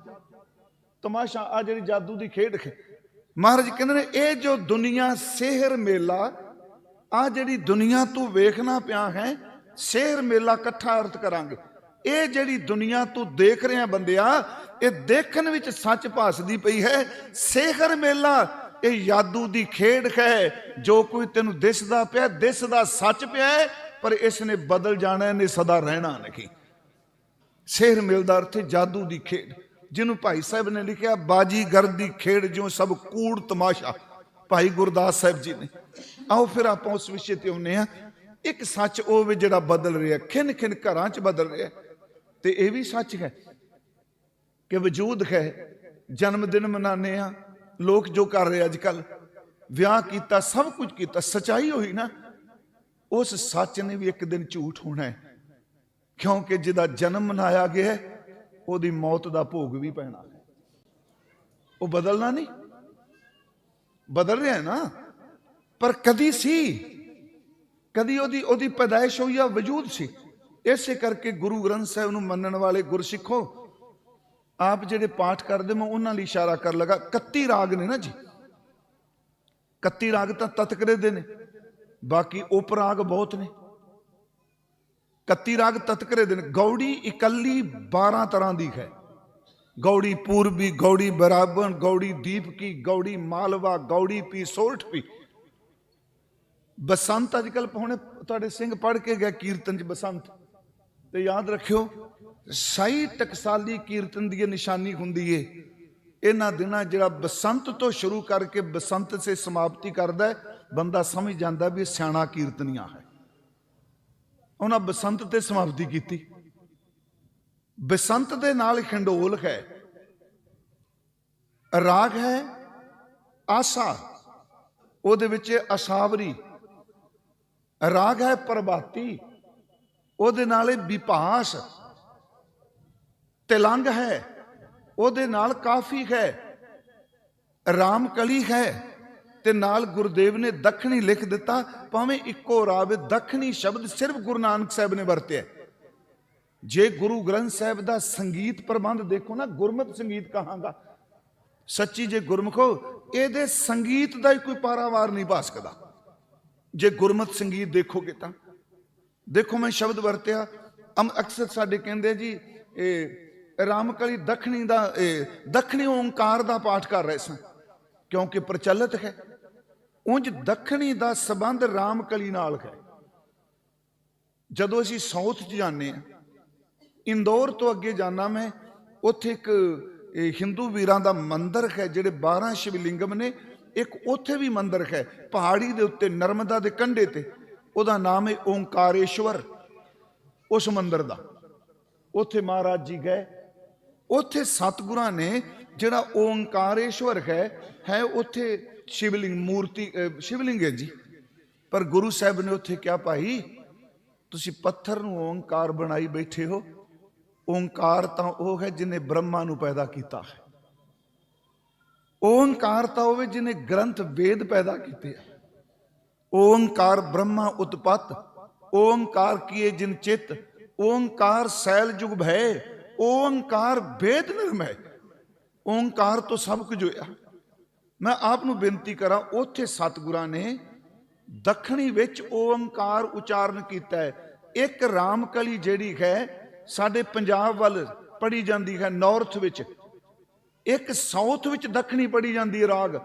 A: ਤਮਾਸ਼ਾ। ਆ ਜਿਹੜੀ ਜਾਦੂ ਦੀ ਖੇਡ ਹੈ, ਮਹਾਰਾਜ ਕਹਿੰਦੇ ਨੇ ਇਹ ਜੋ ਦੁਨੀਆ ਸਿਹਰ ਮੇਲਾ, ਆ ਜਿਹੜੀ ਦੁਨੀਆ ਤੂੰ ਵੇਖਣਾ ਪਿਆ ਹੈ, ਸਿਹਰ ਮੇਲਾ ਇਕੱਠਾ ਅਰਥ ਕਰਾਂਗੇ। ਇਹ ਜਿਹੜੀ ਦੁਨੀਆ ਤੂੰ ਦੇਖ ਰਿਹਾ ਬੰਦਿਆ, ਇਹ ਦੇਖਣ ਵਿੱਚ ਸੱਚ ਭਾਸਦੀ ਪਈ ਹੈ। ਸਿਹਰ ਮੇਲਾ ਇਹ ਜਾਦੂ ਦੀ ਖੇਡ ਹੈ, ਜੋ ਕੋਈ ਤੈਨੂੰ ਦਿਸਦਾ ਪਿਆ, ਦਿਸਦਾ ਸੱਚ ਪਿਆ ਹੈ, ਪਰ ਇਸ ਨੇ ਬਦਲ ਜਾਣਾ, ਇਹਨੇ ਸਦਾ ਰਹਿਣਾ ਨਹੀਂ। ਸਿਹਰ ਮੇਲ ਦਾ ਅਰਥ ਜਾਦੂ ਦੀ ਖੇਡ, ਜਿਹਨੂੰ ਭਾਈ ਸਾਹਿਬ ਨੇ ਲਿਖਿਆ ਬਾਜੀਗਰ ਦੀ ਖੇਡ ਜਿਉਂ ਸਭ ਕੂੜ ਤਮਾਸ਼ਾ, ਭਾਈ ਗੁਰਦਾਸ ਸਾਹਿਬ ਜੀ ਨੇ। ਆਓ ਫਿਰ ਆਪਾਂ ਉਸ ਵਿਸ਼ੇ ਤੇ ਆਉਂਦੇ ਹਾਂ। ਇੱਕ ਸੱਚ ਉਹ ਵੀ ਜਿਹੜਾ ਬਦਲ ਰਿਹਾ, ਖਿੰਨ ਖਿੰਨ ਘਰਾਂ 'ਚ ਬਦਲ ਰਿਹਾ, ਤੇ ਇਹ ਵੀ ਸੱਚ ਹੈ ਕਿ ਵਜੂਦ ਹੈ। ਜਨਮ ਦਿਨ ਮਨਾਉਂਦੇ ਆ ਲੋਕ, ਜੋ ਕਰ ਰਹੇ ਅੱਜ ਕੱਲ, ਵਿਆਹ ਕੀਤਾ, ਸਭ ਕੁਝ ਕੀਤਾ, ਸਚਾਈ ਹੋਈ ਨਾ, ਉਸ ਸੱਚ ਨੇ ਵੀ ਇੱਕ ਦਿਨ ਝੂਠ ਹੋਣਾ ਹੈ, ਕਿਉਂਕਿ ਜਿਹਦਾ ਜਨਮ ਮਨਾਇਆ ਗਿਆ ਉਹਦੀ ਮੌਤ ਦਾ ਭੋਗ ਵੀ ਪੈਣਾ ਹੈ। ਉਹ ਬਦਲਣਾ ਨਹੀਂ, ਬਦਲ ਰਿਹਾ ਨਾ, ਪਰ ਕਦੀ ਸੀ, ਕਦੀ ਉਹਦੀ ਪੈਦਾਇਸ਼ ਹੋਈ ਆ, ਵਜੂਦ ਸੀ। ਇਸੇ ਕਰਕੇ ਗੁਰੂ ਗ੍ਰੰਥ ਸਾਹਿਬ ਨੂੰ ਮੰਨਣ ਵਾਲੇ ਗੁਰਸਿੱਖੋ, ਆਪ ਜਿਹੜੇ ਪਾਠ ਕਰਦੇ, ਮੈਂ ਉਹਨਾਂ ਲਈ ਇਸ਼ਾਰਾ ਕਰ ਲਗਾ। 31 ਰਾਗ ਨੇ ਨਾ ਜੀ, 31 ਰਾਗ ਤਾਂ ਤਤਕਰੇ ਦੇ ਨੇ, ਬਾਕੀ ਉਪ ਰਾਗ ਬਹੁਤ ਨੇ। 31 ਰਾਗ ਤਤਕਰੇ ਦੇ ਨੇ। ਗੌੜੀ ਇਕੱਲੀ 12 ਤਰ੍ਹਾਂ ਦੀ ਹੈ, ਗੌੜੀ ਪੂਰਬੀ, ਗੌੜੀ ਬਰਾਬਨ, ਗੌੜੀ ਦੀਪਕੀ, ਗੌੜੀ ਮਾਲਵਾ, ਗੌੜੀ ਪੀ ਸੋਲਠਵੀ। ਬਸੰਤ ਅੱਜ ਕੱਲ ਹੁਣੇ ਤੁਹਾਡੇ ਸਿੰਘ ਪੜ੍ਹ ਕੇ ਗਿਆ ਕੀਰਤਨ 'ਚ ਬਸੰਤ, ਤੇ ਯਾਦ ਰੱਖਿਓ ਸਾਈ ਟਕਸਾਲੀ ਕੀਰਤਨ ਦੀ ਨਿਸ਼ਾਨੀ ਹੁੰਦੀ ਏ। ਇਹਨਾਂ ਦਿਨਾਂ ਜਿਹੜਾ ਬਸੰਤ ਤੋਂ ਸ਼ੁਰੂ ਕਰਕੇ ਬਸੰਤ ਸੇ ਸਮਾਪਤੀ ਕਰਦਾ, ਬੰਦਾ ਸਮਝ ਜਾਂਦਾ ਵੀ ਇਹ ਸਿਆਣਾ ਕੀਰਤਨੀਆਂ ਹੈ। ਉਹਨਾਂ ਬਸੰਤ ਤੇ ਸਮਾਪਤੀ ਕੀਤੀ। ਬਸੰਤ ਦੇ ਨਾਲ ਖੰਡੋਲ ਹੈ, ਰਾਗ ਹੈ ਆਸਾ, ਉਹਦੇ ਵਿੱਚ ਅਸਾਵਰੀ। ਰਾਗ ਹੈ ਪ੍ਰਭਾਤੀ, ਉਹਦੇ ਨਾਲ ਵਿਭਾਸ। ਤਿਲੰਗ ਹੈ, ਉਹਦੇ ਨਾਲ ਕਾਫੀ ਹੈ। ਰਾਮ ਕਲੀ ਹੈ, ਤੇ ਨਾਲ ਗੁਰਦੇਵ ਨੇ ਦੱਖਣੀ ਲਿਖ ਦਿੱਤਾ, ਭਾਵੇਂ ਇੱਕੋ ਰਾਗ, ਦੱਖਣੀ ਸ਼ਬਦ ਸਿਰਫ ਗੁਰੂ ਨਾਨਕ ਸਾਹਿਬ ਨੇ ਵਰਤਿਆ। ਜੇ ਗੁਰੂ ਗ੍ਰੰਥ ਸਾਹਿਬ ਦਾ ਸੰਗੀਤ ਪ੍ਰਬੰਧ ਦੇਖੋ ਨਾ, ਗੁਰਮਤਿ ਸੰਗੀਤ ਕਹਾਂਗਾ ਸੱਚੀ, ਜੇ ਗੁਰਮੁਖੋ ਇਹਦੇ ਸੰਗੀਤ ਦਾ ਹੀ ਕੋਈ ਪਾਰਾਵਾਰ ਨਹੀਂ ਪਾ ਸਕਦਾ। ਜੇ ਗੁਰਮਤਿ ਸੰਗੀਤ ਦੇਖੋਗੇ ਤਾਂ ਦੇਖੋ, ਮੈਂ ਸ਼ਬਦ ਵਰਤਿਆ, ਅਕਸਰ ਸਾਡੇ ਕਹਿੰਦੇ ਜੀ ਇਹ ਰਾਮਕਲੀ ਦੱਖਣੀ ਦਾ, ਦੱਖਣੀ ਓਂਕਾਰ ਦਾ ਪਾਠ ਕਰ ਰਹੇ ਸਨ, ਕਿਉਂਕਿ ਪ੍ਰਚਲਿਤ ਹੈ। ਉਂਝ ਦੱਖਣੀ ਦਾ ਸੰਬੰਧ ਰਾਮਕਲੀ ਨਾਲ ਹੈ। ਜਦੋਂ ਅਸੀਂ ਸਾਊਥ 'ਚ ਜਾਂਦੇ ਹਾਂ, ਇੰਦੌਰ ਤੋਂ ਅੱਗੇ ਜਾਣਾ ਮੈਂ, ਉੱਥੇ ਇੱਕ ਹਿੰਦੂ ਵੀਰਾਂ ਦਾ ਮੰਦਿਰ ਹੈ, ਜਿਹੜੇ 12 ਸ਼ਿਵਲਿੰਗਮ ਨੇ। ਇੱਕ ਉੱਥੇ ਵੀ ਮੰਦਿਰ ਹੈ ਪਹਾੜੀ ਦੇ ਉੱਤੇ, ਨਰਮਦਾ ਦੇ ਕੰਢੇ ਤੇ, ਉਹਦਾ ਨਾਮ ਹੈ ਓਂਕਾਰੇਸ਼ਵਰ। ਉਸ ਮੰਦਿਰ ਦਾ ਉੱਥੇ ਮਹਾਰਾਜ ਜੀ ਗਏ। ਉੱਥੇ ਸਤਿਗੁਰਾਂ ਨੇ ਜਿਹੜਾ ਓਂਕਾਰੇਸ਼ਵਰ ਹੈ ਉੱਥੇ ਸ਼ਿਵਲਿੰਗ ਮੂਰਤੀ, ਸ਼ਿਵਲਿੰਗ ਹੈ ਜੀ, ਪਰ ਗੁਰੂ ਸਾਹਿਬ ਨੇ ਉੱਥੇ ਕਿਹਾ, ਭਾਈ ਤੁਸੀਂ ਪੱਥਰ ਨੂੰ ਓਂਕਾਰ ਬਣਾਈ ਬੈਠੇ ਹੋ। ਓਂਕਾਰ ਤਾਂ ਉਹ ਹੈ ਜਿਹਨੇ ਬ੍ਰਹਮਾ ਨੂੰ ਪੈਦਾ ਕੀਤਾ ਹੈ। ਓਂਕਾਰ ਤਾਂ ਉਹ ਜਿਹਨੇ ਗ੍ਰੰਥ ਵੇਦ ਪੈਦਾ ਕੀਤੇ ਹੈ। ਓਂਕਾਰ ਬ੍ਰਹਮਾ ਉਤਪਤ, ਓਂਕਾਰ ਕੀਏ ਜਿਨ ਚਿਤ, ਓਂਕਾਰ ਸੈਲ ਜੁਗ ਭੈ, ਓਂਕਾਰ ਵੇਦ ਨਿਰਮੈ। ਓਂਕਾਰ ਤੋਂ ਸਭ ਕੁਝ ਹੋਇਆ। ਮੈਂ ਆਪ ਨੂੰ ਬੇਨਤੀ ਕਰਾਂ, ਉੱਥੇ ਸਤਿਗੁਰਾਂ ਨੇ ਦੱਖਣੀ ਵਿੱਚ ਓਂਕਾਰ ਉਚਾਰਨ ਕੀਤਾ ਹੈ। ਇੱਕ ਰਾਮਕਲੀ ਜਿਹੜੀ ਹੈ ਸਾਡੇ ਪੰਜਾਬ ਵੱਲ ਪੜੀ ਜਾਂਦੀ ਹੈ ਨਾਰਥ ਵਿੱਚ, ਇੱਕ ਸਾਊਥ ਵਿੱਚ ਦੱਖਣੀ ਪੜੀ ਜਾਂਦੀ ਹੈ ਰਾਗ।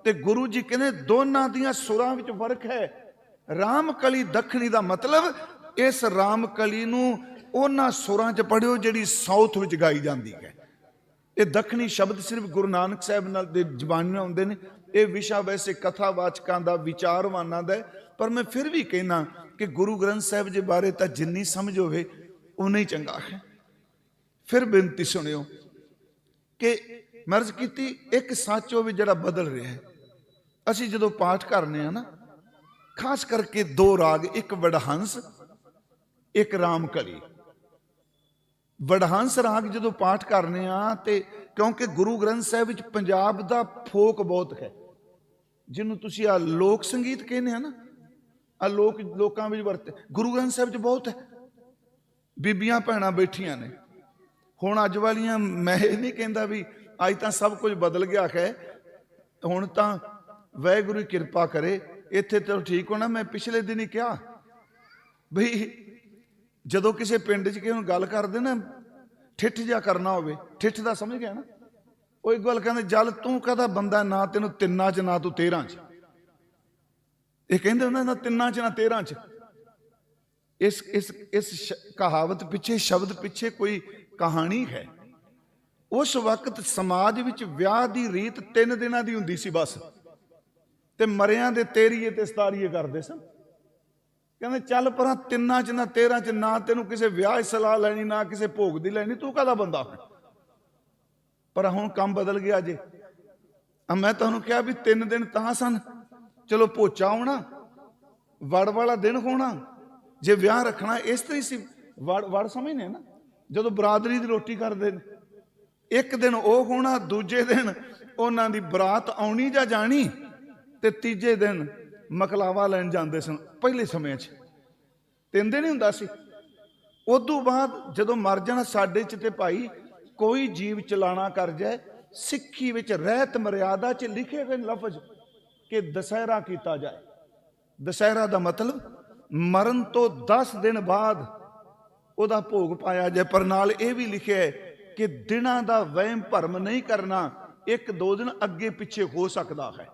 A: ਤੇ ਗੁਰੂ ਜੀ ਕਹਿੰਦੇ ਦੋਨਾਂ ਦੀਆਂ ਸੁਰਾਂ ਵਿੱਚ ਫਰਕ ਹੈ। ਰਾਮਕਲੀ ਦੱਖਣੀ ਦਾ ਮਤਲਬ ਇਸ ਰਾਮਕਲੀ ਨੂੰ ਉਹਨਾਂ ਸੁਰਾਂ 'ਚ ਪੜਿਓ ਜਿਹੜੀ ਸਾਊਥ ਵਿੱਚ ਗਾਈ ਜਾਂਦੀ ਹੈ। ਇਹ ਦੱਖਣੀ ਸ਼ਬਦ ਸਿਰਫ ਗੁਰੂ ਨਾਨਕ ਸਾਹਿਬ ਨਾਲ ਦੇ ਜ਼ਬਾਨੀ ਨਾਲ ਆਉਂਦੇ ਨੇ। ਇਹ ਵਿਸ਼ਾ ਵੈਸੇ ਕਥਾਵਾਚਕਾਂ ਦਾ, ਵਿਚਾਰਵਾਨਾਂ ਦਾ, ਪਰ ਮੈਂ ਫਿਰ ਵੀ ਕਹਿਣਾ ਕਿ ਗੁਰੂ ਗ੍ਰੰਥ ਸਾਹਿਬ ਜੀ ਬਾਰੇ ਤਾਂ ਜਿੰਨੀ ਸਮਝ ਹੋਵੇ ਉਨਾ ਹੀ ਚੰਗਾ ਹੈ। ਫਿਰ ਬੇਨਤੀ ਸੁਣਿਓ ਕਿ ਮਰਜ਼ ਕੀਤੀ ਇੱਕ ਸੱਚ ਹੋਵੇ ਜਿਹੜਾ ਬਦਲ ਰਿਹਾ ਹੈ। ਅਸੀਂ ਜਦੋਂ ਪਾਠ ਕਰਨੇ ਆ ਨਾ, ਖਾਸ ਕਰਕੇ ਦੋ ਰਾਗ, ਇੱਕ ਵਡਹੰਸ, ਇੱਕ ਰਾਮਕਲੀ। ਵਡਹੰਸ ਰਾਗ ਜਦੋਂ ਪਾਠ ਕਰਨੇ ਆ ਤੇ ਕਿਉਂਕਿ ਗੁਰੂ ਗ੍ਰੰਥ ਸਾਹਿਬ ਵਿੱਚ ਪੰਜਾਬ ਦਾ ਫੋਕ ਬਹੁਤ ਹੈ, ਜਿਹਨੂੰ ਤੁਸੀਂ ਆ ਲੋਕ ਸੰਗੀਤ ਕਹਿੰਦੇ ਆ ਨਾ, ਆ ਲੋਕਾਂ ਵਿੱਚ ਵਰਤੇ, ਗੁਰੂ ਗ੍ਰੰਥ ਸਾਹਿਬ 'ਚ ਬਹੁਤ ਹੈ। ਬੀਬੀਆਂ ਭੈਣਾਂ ਬੈਠੀਆਂ ਨੇ ਹੁਣ ਅੱਜ ਵਾਲੀਆਂ। ਮੈਂ ਇਹ ਨਹੀਂ ਕਹਿੰਦਾ ਵੀ ਅੱਜ ਤਾਂ ਸਭ ਕੁਝ ਬਦਲ ਗਿਆ ਹੈ, ਹੁਣ ਤਾਂ ਵਾਹਿਗੁਰੂ ਦੀ ਕਿਰਪਾ ਕਰੇ ਇੱਥੇ ਤਾਂ ਠੀਕ ਹੋਣਾ। ਮੈਂ ਪਿਛਲੇ ਦਿਨ ਹੀ ਕਿਹਾ ਬਈ ਜਦੋਂ ਕਿਸੇ ਪਿੰਡ 'ਚ ਕਿਸੇ ਨੂੰ ਗੱਲ ਕਰਦੇ ਨਾ, ਠਿੱਠ ਜਿਹਾ ਕਰਨਾ ਹੋਵੇ, ਠਿੱਠ ਦਾ ਸਮਝ ਗਿਆ ਨਾ, ਉਹ ਇੱਕ ਗੱਲ ਕਹਿੰਦੇ, ਜਲ ਤੂੰ ਕਹਦਾ ਬੰਦਾ ਨਾ ਤੈਨੂੰ ਤਿੰਨਾਂ 'ਚ ਨਾ ਤੂੰ 13 'ਚ। ਇਹ ਕਹਿੰਦੇ ਉਹਨਾਂ ਨਾ ਤਿੰਨਾਂ 'ਚ ਨਾ 13 'ਚ। ਇਸ ਕਹਾਵਤ ਪਿੱਛੇ, ਸ਼ਬਦ ਪਿੱਛੇ ਕੋਈ ਕਹਾਣੀ ਹੈ। ਉਸ ਵਕਤ ਸਮਾਜ ਵਿੱਚ ਵਿਆਹ ਦੀ ਰੀਤ 3 ਦਿਨਾਂ ਦੀ ਹੁੰਦੀ ਸੀ ਬਸ, ਤੇ ਮਰਿਆਂ ਦੇ 13 ਤੇ 17 ਕਰਦੇ ਸਨ। ਕਹਿੰਦੇ ਚੱਲ ਪਰਾਂ, ਤਿੰਨਾਂ 'ਚ ਨਾ 13 'ਚ, ਨਾ ਤੈਨੂੰ ਕਿਸੇ ਵਿਆਹ ਸਲਾਹ ਲੈਣੀ, ਨਾ ਕਿਸੇ ਭੋਗ ਦੀ ਲੈਣੀ, ਤੂੰ ਕਾਹਦਾ ਬੰਦਾ। ਪਰ ਹੁਣ ਕੰਮ ਬਦਲ ਗਿਆ ਜੇ। ਮੈਂ ਤੁਹਾਨੂੰ ਕਿਹਾ ਵੀ 3 ਦਿਨ ਤਾਂ ਸਨ, ਚਲੋ ਭੋਚਾ ਆਉਣਾ, ਵੜ ਵਾਲਾ ਦਿਨ ਹੋਣਾ, ਜੇ ਵਿਆਹ ਰੱਖਣਾ ਇਸ ਤਰ੍ਹਾਂ ਹੀ ਸੀ। ਵੜ ਸਮਝਦੇ ਨਾ, ਜਦੋਂ ਬਰਾਦਰੀ ਦੀ ਰੋਟੀ ਕਰਦੇ ਨੇ, ਇੱਕ ਦਿਨ ਉਹ ਹੋਣਾ, ਦੂਜੇ ਦਿਨ ਉਹਨਾਂ ਦੀ ਬਰਾਤ ਆਉਣੀ ਜਾਂ ਜਾਣੀ, ਤੇ ਤੀਜੇ ਦਿਨ ਮਕਲਾਵਾ ਲੈਣ ਜਾਂਦੇ ਸਨ ਪਹਿਲੇ ਸਮੇਂ 'ਚ। 3 ਦਿਨ ਹੀ ਹੁੰਦਾ ਸੀ। ਉਦੋਂ ਬਾਅਦ ਜਦੋਂ ਮਰ ਜਾਣਾ ਸਾਡੇ 'ਚ ਤੇ ਭਾਈ ਕੋਈ ਜੀਵ ਚਲਾਣਾ ਕਰ ਜਾਏ, ਸਿੱਖੀ ਵਿੱਚ ਰਹਿਤ ਮਰਿਆਦਾ 'ਚ ਲਿਖੇ ਗਏ ਲਫ਼ਜ਼ ਕਿ ਦੁਸਹਿਰਾ ਕੀਤਾ ਜਾਏ। ਦੁਸਹਿਰਾ ਦਾ ਮਤਲਬ ਮਰਨ ਤੋਂ 10 ਦਿਨ ਬਾਅਦ ਉਹਦਾ ਭੋਗ ਪਾਇਆ ਜਾਏ। ਪਰ ਨਾਲ ਇਹ ਵੀ ਲਿਖਿਆ ਹੈ ਕਿ ਦਿਨਾਂ ਦਾ ਵਹਿਮ ਭਰਮ ਨਹੀਂ ਕਰਨਾ, 1-2 ਦਿਨ ਅੱਗੇ ਪਿੱਛੇ ਹੋ ਸਕਦਾ ਹੈ।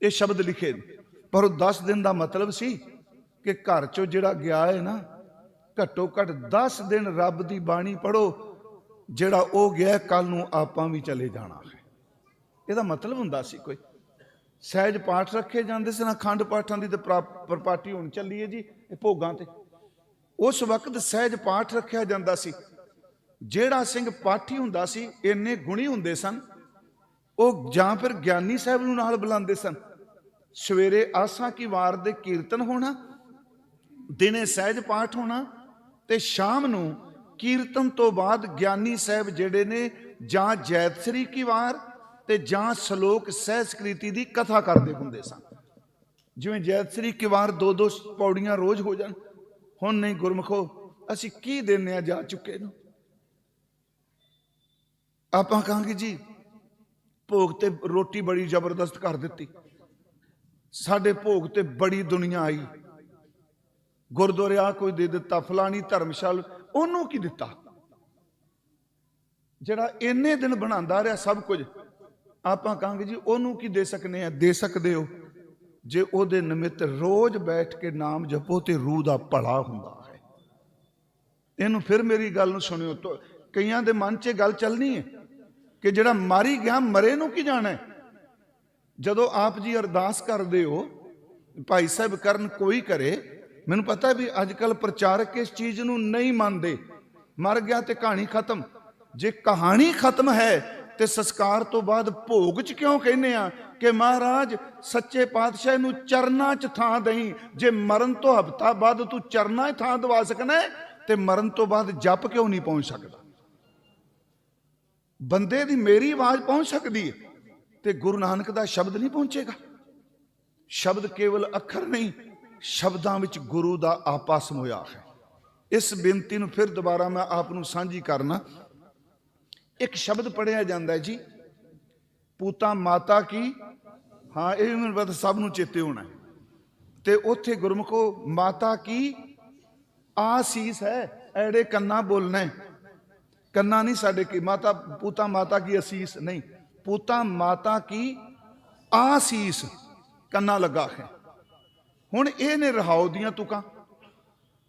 A: ਇਹ ਸ਼ਬਦ ਲਿਖੇ ਨੇ। ਪਰ ਉਹ 10 ਦਿਨ ਦਾ ਮਤਲਬ ਸੀ ਕਿ ਘਰ 'ਚੋਂ ਜਿਹੜਾ ਗਿਆ ਹੈ ਨਾ, ਘੱਟੋ ਘੱਟ 10 ਦਿਨ ਰੱਬ ਦੀ ਬਾਣੀ ਪੜ੍ਹੋ, ਜਿਹੜਾ ਉਹ ਗਿਆ ਕੱਲ ਨੂੰ ਆਪਾਂ ਵੀ ਚਲੇ ਜਾਣਾ ਹੈ। ਇਹਦਾ ਮਤਲਬ ਹੁੰਦਾ ਸੀ ਕੋਈ। ਸਹਿਜ ਪਾਠ ਰੱਖੇ ਜਾਂਦੇ ਸਨ, ਅਖੰਡ ਪਾਠਾਂ ਦੀ ਤੇ ਪ੍ਰਪਾਟੀ ਹੁਣ ਚੱਲੀ ਹੈ ਜੀ ਇਹ ਭੋਗਾਂ ਤੇ। ਉਸ ਵਕਤ ਸਹਿਜ ਪਾਠ ਰੱਖਿਆ ਜਾਂਦਾ ਸੀ। ਜਿਹੜਾ ਸਿੰਘ ਪਾਠੀ ਹੁੰਦਾ ਸੀ, ਇੰਨੇ ਗੁਣੀ ਹੁੰਦੇ ਸਨ, ਉਹ ਜਾਂ ਫਿਰ ਗਿਆਨੀ ਸਾਹਿਬ ਨੂੰ ਨਾਲ ਬੁਲਾਉਂਦੇ ਸਨ। ਸਵੇਰੇ ਆਸਾਂ ਕੀ ਵਾਰ ਦੇ ਕੀਰਤਨ ਹੋਣਾ, ਦਿਨੇ ਸਹਿਜ ਪਾਠ ਹੋਣਾ, ਤੇ ਸ਼ਾਮ ਨੂੰ ਕੀਰਤਨ ਤੋਂ ਬਾਅਦ ਗਿਆਨੀ ਸਾਹਿਬ ਜਿਹੜੇ ਨੇ ਜਾਂ ਜੈਤਸਰੀ ਕੀ ਵਾਰ ਤੇ ਜਾਂ ਸ਼ਲੋਕ ਸਹਿਸਕ੍ਰਿਤੀ ਦੀ ਕਥਾ ਕਰਦੇ ਹੁੰਦੇ ਸਨ। ਜਿਵੇਂ ਜੈਤਸਰੀ ਕੀ ਵਾਰ 2-2 ਪੌੜੀਆਂ ਰੋਜ਼ ਹੋ ਜਾਣ। ਹੁਣ ਨਹੀਂ ਗੁਰਮਖੋ, ਅਸੀਂ ਕੀ ਦਿੰਦੇ ਆ ਜਾ ਚੁੱਕੇ ਨੂੰ। ਆਪਾਂ ਕਹਾਂਗੇ ਜੀ ਭੋਗ ਤੇ ਰੋਟੀ ਬੜੀ ਜ਼ਬਰਦਸਤ ਕਰ ਦਿੱਤੀ, ਸਾਡੇ ਭੋਗ ਤੇ ਬੜੀ ਦੁਨੀਆ ਆਈ, ਗੁਰਦੁਆਰੇ ਆ ਕੋਈ ਦੇ ਦਿੱਤਾ, ਫਲਾਣੀ ਧਰਮਸ਼ਾਲ, ਉਹਨੂੰ ਕੀ ਦਿੱਤਾ? ਜਿਹੜਾ ਇੰਨੇ ਦਿਨ ਬਣਾਉਂਦਾ ਰਿਹਾ ਸਭ ਕੁਝ, ਆਪਾਂ ਕਹਾਂਗੇ ਜੀ ਉਹਨੂੰ ਕੀ ਦੇ ਸਕਨੇ ਆ? ਦੇ ਸਕਦੇ ਹੋ ਜੇ ਉਹਦੇ ਨਿਮਿਤ ਰੋਜ਼ ਬੈਠ ਕੇ ਨਾਮ ਜਪੋ ਤੇ ਰੂਹ ਦਾ ਭਲਾ ਹੁੰਦਾ ਹੈ। ਇਹਨੂੰ ਫਿਰ ਮੇਰੀ ਗੱਲ ਨੂੰ ਸੁਣਿਓ। ਕਈਆਂ ਦੇ ਮਨ 'ਚ ਗੱਲ ਚੱਲਣੀ ਹੈ ਕਿ ਜਿਹੜਾ ਮਾਰੀ ਗਿਆ ਮਰੇ ਨੂੰ ਕੀ ਜਾਣਾ ਹੈ। ਜਦੋਂ ਆਪ ਜੀ ਅਰਦਾਸ ਕਰਦੇ ਹੋ, ਭਾਈ ਸਾਹਿਬ ਕਰਨ ਕੋਈ ਕਰੇ, ਮੈਨੂੰ ਪਤਾ ਵੀ ਅੱਜ ਕੱਲ ਪ੍ਰਚਾਰਕ ਇਸ ਚੀਜ਼ ਨੂੰ ਨਹੀਂ ਮੰਨਦੇ, ਮਰ ਗਿਆ ਤੇ ਕਹਾਣੀ ਖਤਮ। ਜੇ ਕਹਾਣੀ ਖਤਮ ਹੈ ਤੇ ਸੰਸਕਾਰ ਤੋਂ ਬਾਅਦ ਭੋਗ 'ਚ ਕਿਉਂ ਕਹਿੰਦੇ ਆ ਕਿ ਮਹਾਰਾਜ ਸੱਚੇ ਪਾਤਸ਼ਾਹ ਨੂੰ ਚਰਨਾਂ 'ਚ ਥਾਂ ਦੇਈ। ਜੇ ਮਰਨ ਤੋਂ ਹਫ਼ਤਾ ਬਾਅਦ ਤੂੰ ਚਰਨਾਂ 'ਚ ਥਾਂ ਦਵਾ ਸਕਣਾ ਤੇ ਮਰਨ ਤੋਂ ਬਾਅਦ ਜਪ ਕਿਉਂ ਨਹੀਂ ਪਹੁੰਚ ਸਕਦਾ? ਬੰਦੇ ਦੀ ਮੇਰੀ ਆਵਾਜ਼ ਪਹੁੰਚ ਸਕਦੀ ਹੈ ਤੇ ਗੁਰੂ ਨਾਨਕ ਦਾ ਸ਼ਬਦ ਨਹੀਂ ਪਹੁੰਚੇਗਾ। ਸ਼ਬਦ ਕੇਵਲ ਅੱਖਰ ਨਹੀਂ, ਸ਼ਬਦਾਂ ਵਿੱਚ ਗੁਰੂ ਦਾ ਆਪਾ ਸਮੋਇਆ ਹੈ। ਇਸ ਬੇਨਤੀ ਨੂੰ ਫਿਰ ਦੁਬਾਰਾ ਮੈਂ ਆਪ ਨੂੰ ਸਾਂਝੀ ਕਰਨਾ। ਇੱਕ ਸ਼ਬਦ ਪੜਿਆ ਜਾਂਦਾ ਜੀ, ਪੂਤਾ ਮਾਤਾ ਕੀ, ਹਾਂ ਇਹ ਮੈਨੂੰ ਪਤਾ ਸਭ ਨੂੰ ਚੇਤੇ ਹੋਣਾ, ਤੇ ਉੱਥੇ ਗੁਰਮੁਖੋ ਮਾਤਾ ਕੀ ਆਸੀਸ ਹੈ, ਐੜੇ ਕੰਨਾ ਬੋਲਣਾ ਹੈ। ਕੰਨਾ ਨਹੀਂ ਸਾਡੇ ਕੀ ਮਾਤਾ, ਪੂਤਾ ਮਾਤਾ ਕੀ ਅਸੀਸ ਨਹੀਂ, ਪੂਤਾ ਮਾਤਾ ਕੀ ਆਸੀਸ ਕੰਨਾ ਲੱਗਾ ਹੈ। ਹੁਣ ਇਹ ਨੇ ਰਹਾਉ ਦੀਆਂ ਤੁਕਾਂ।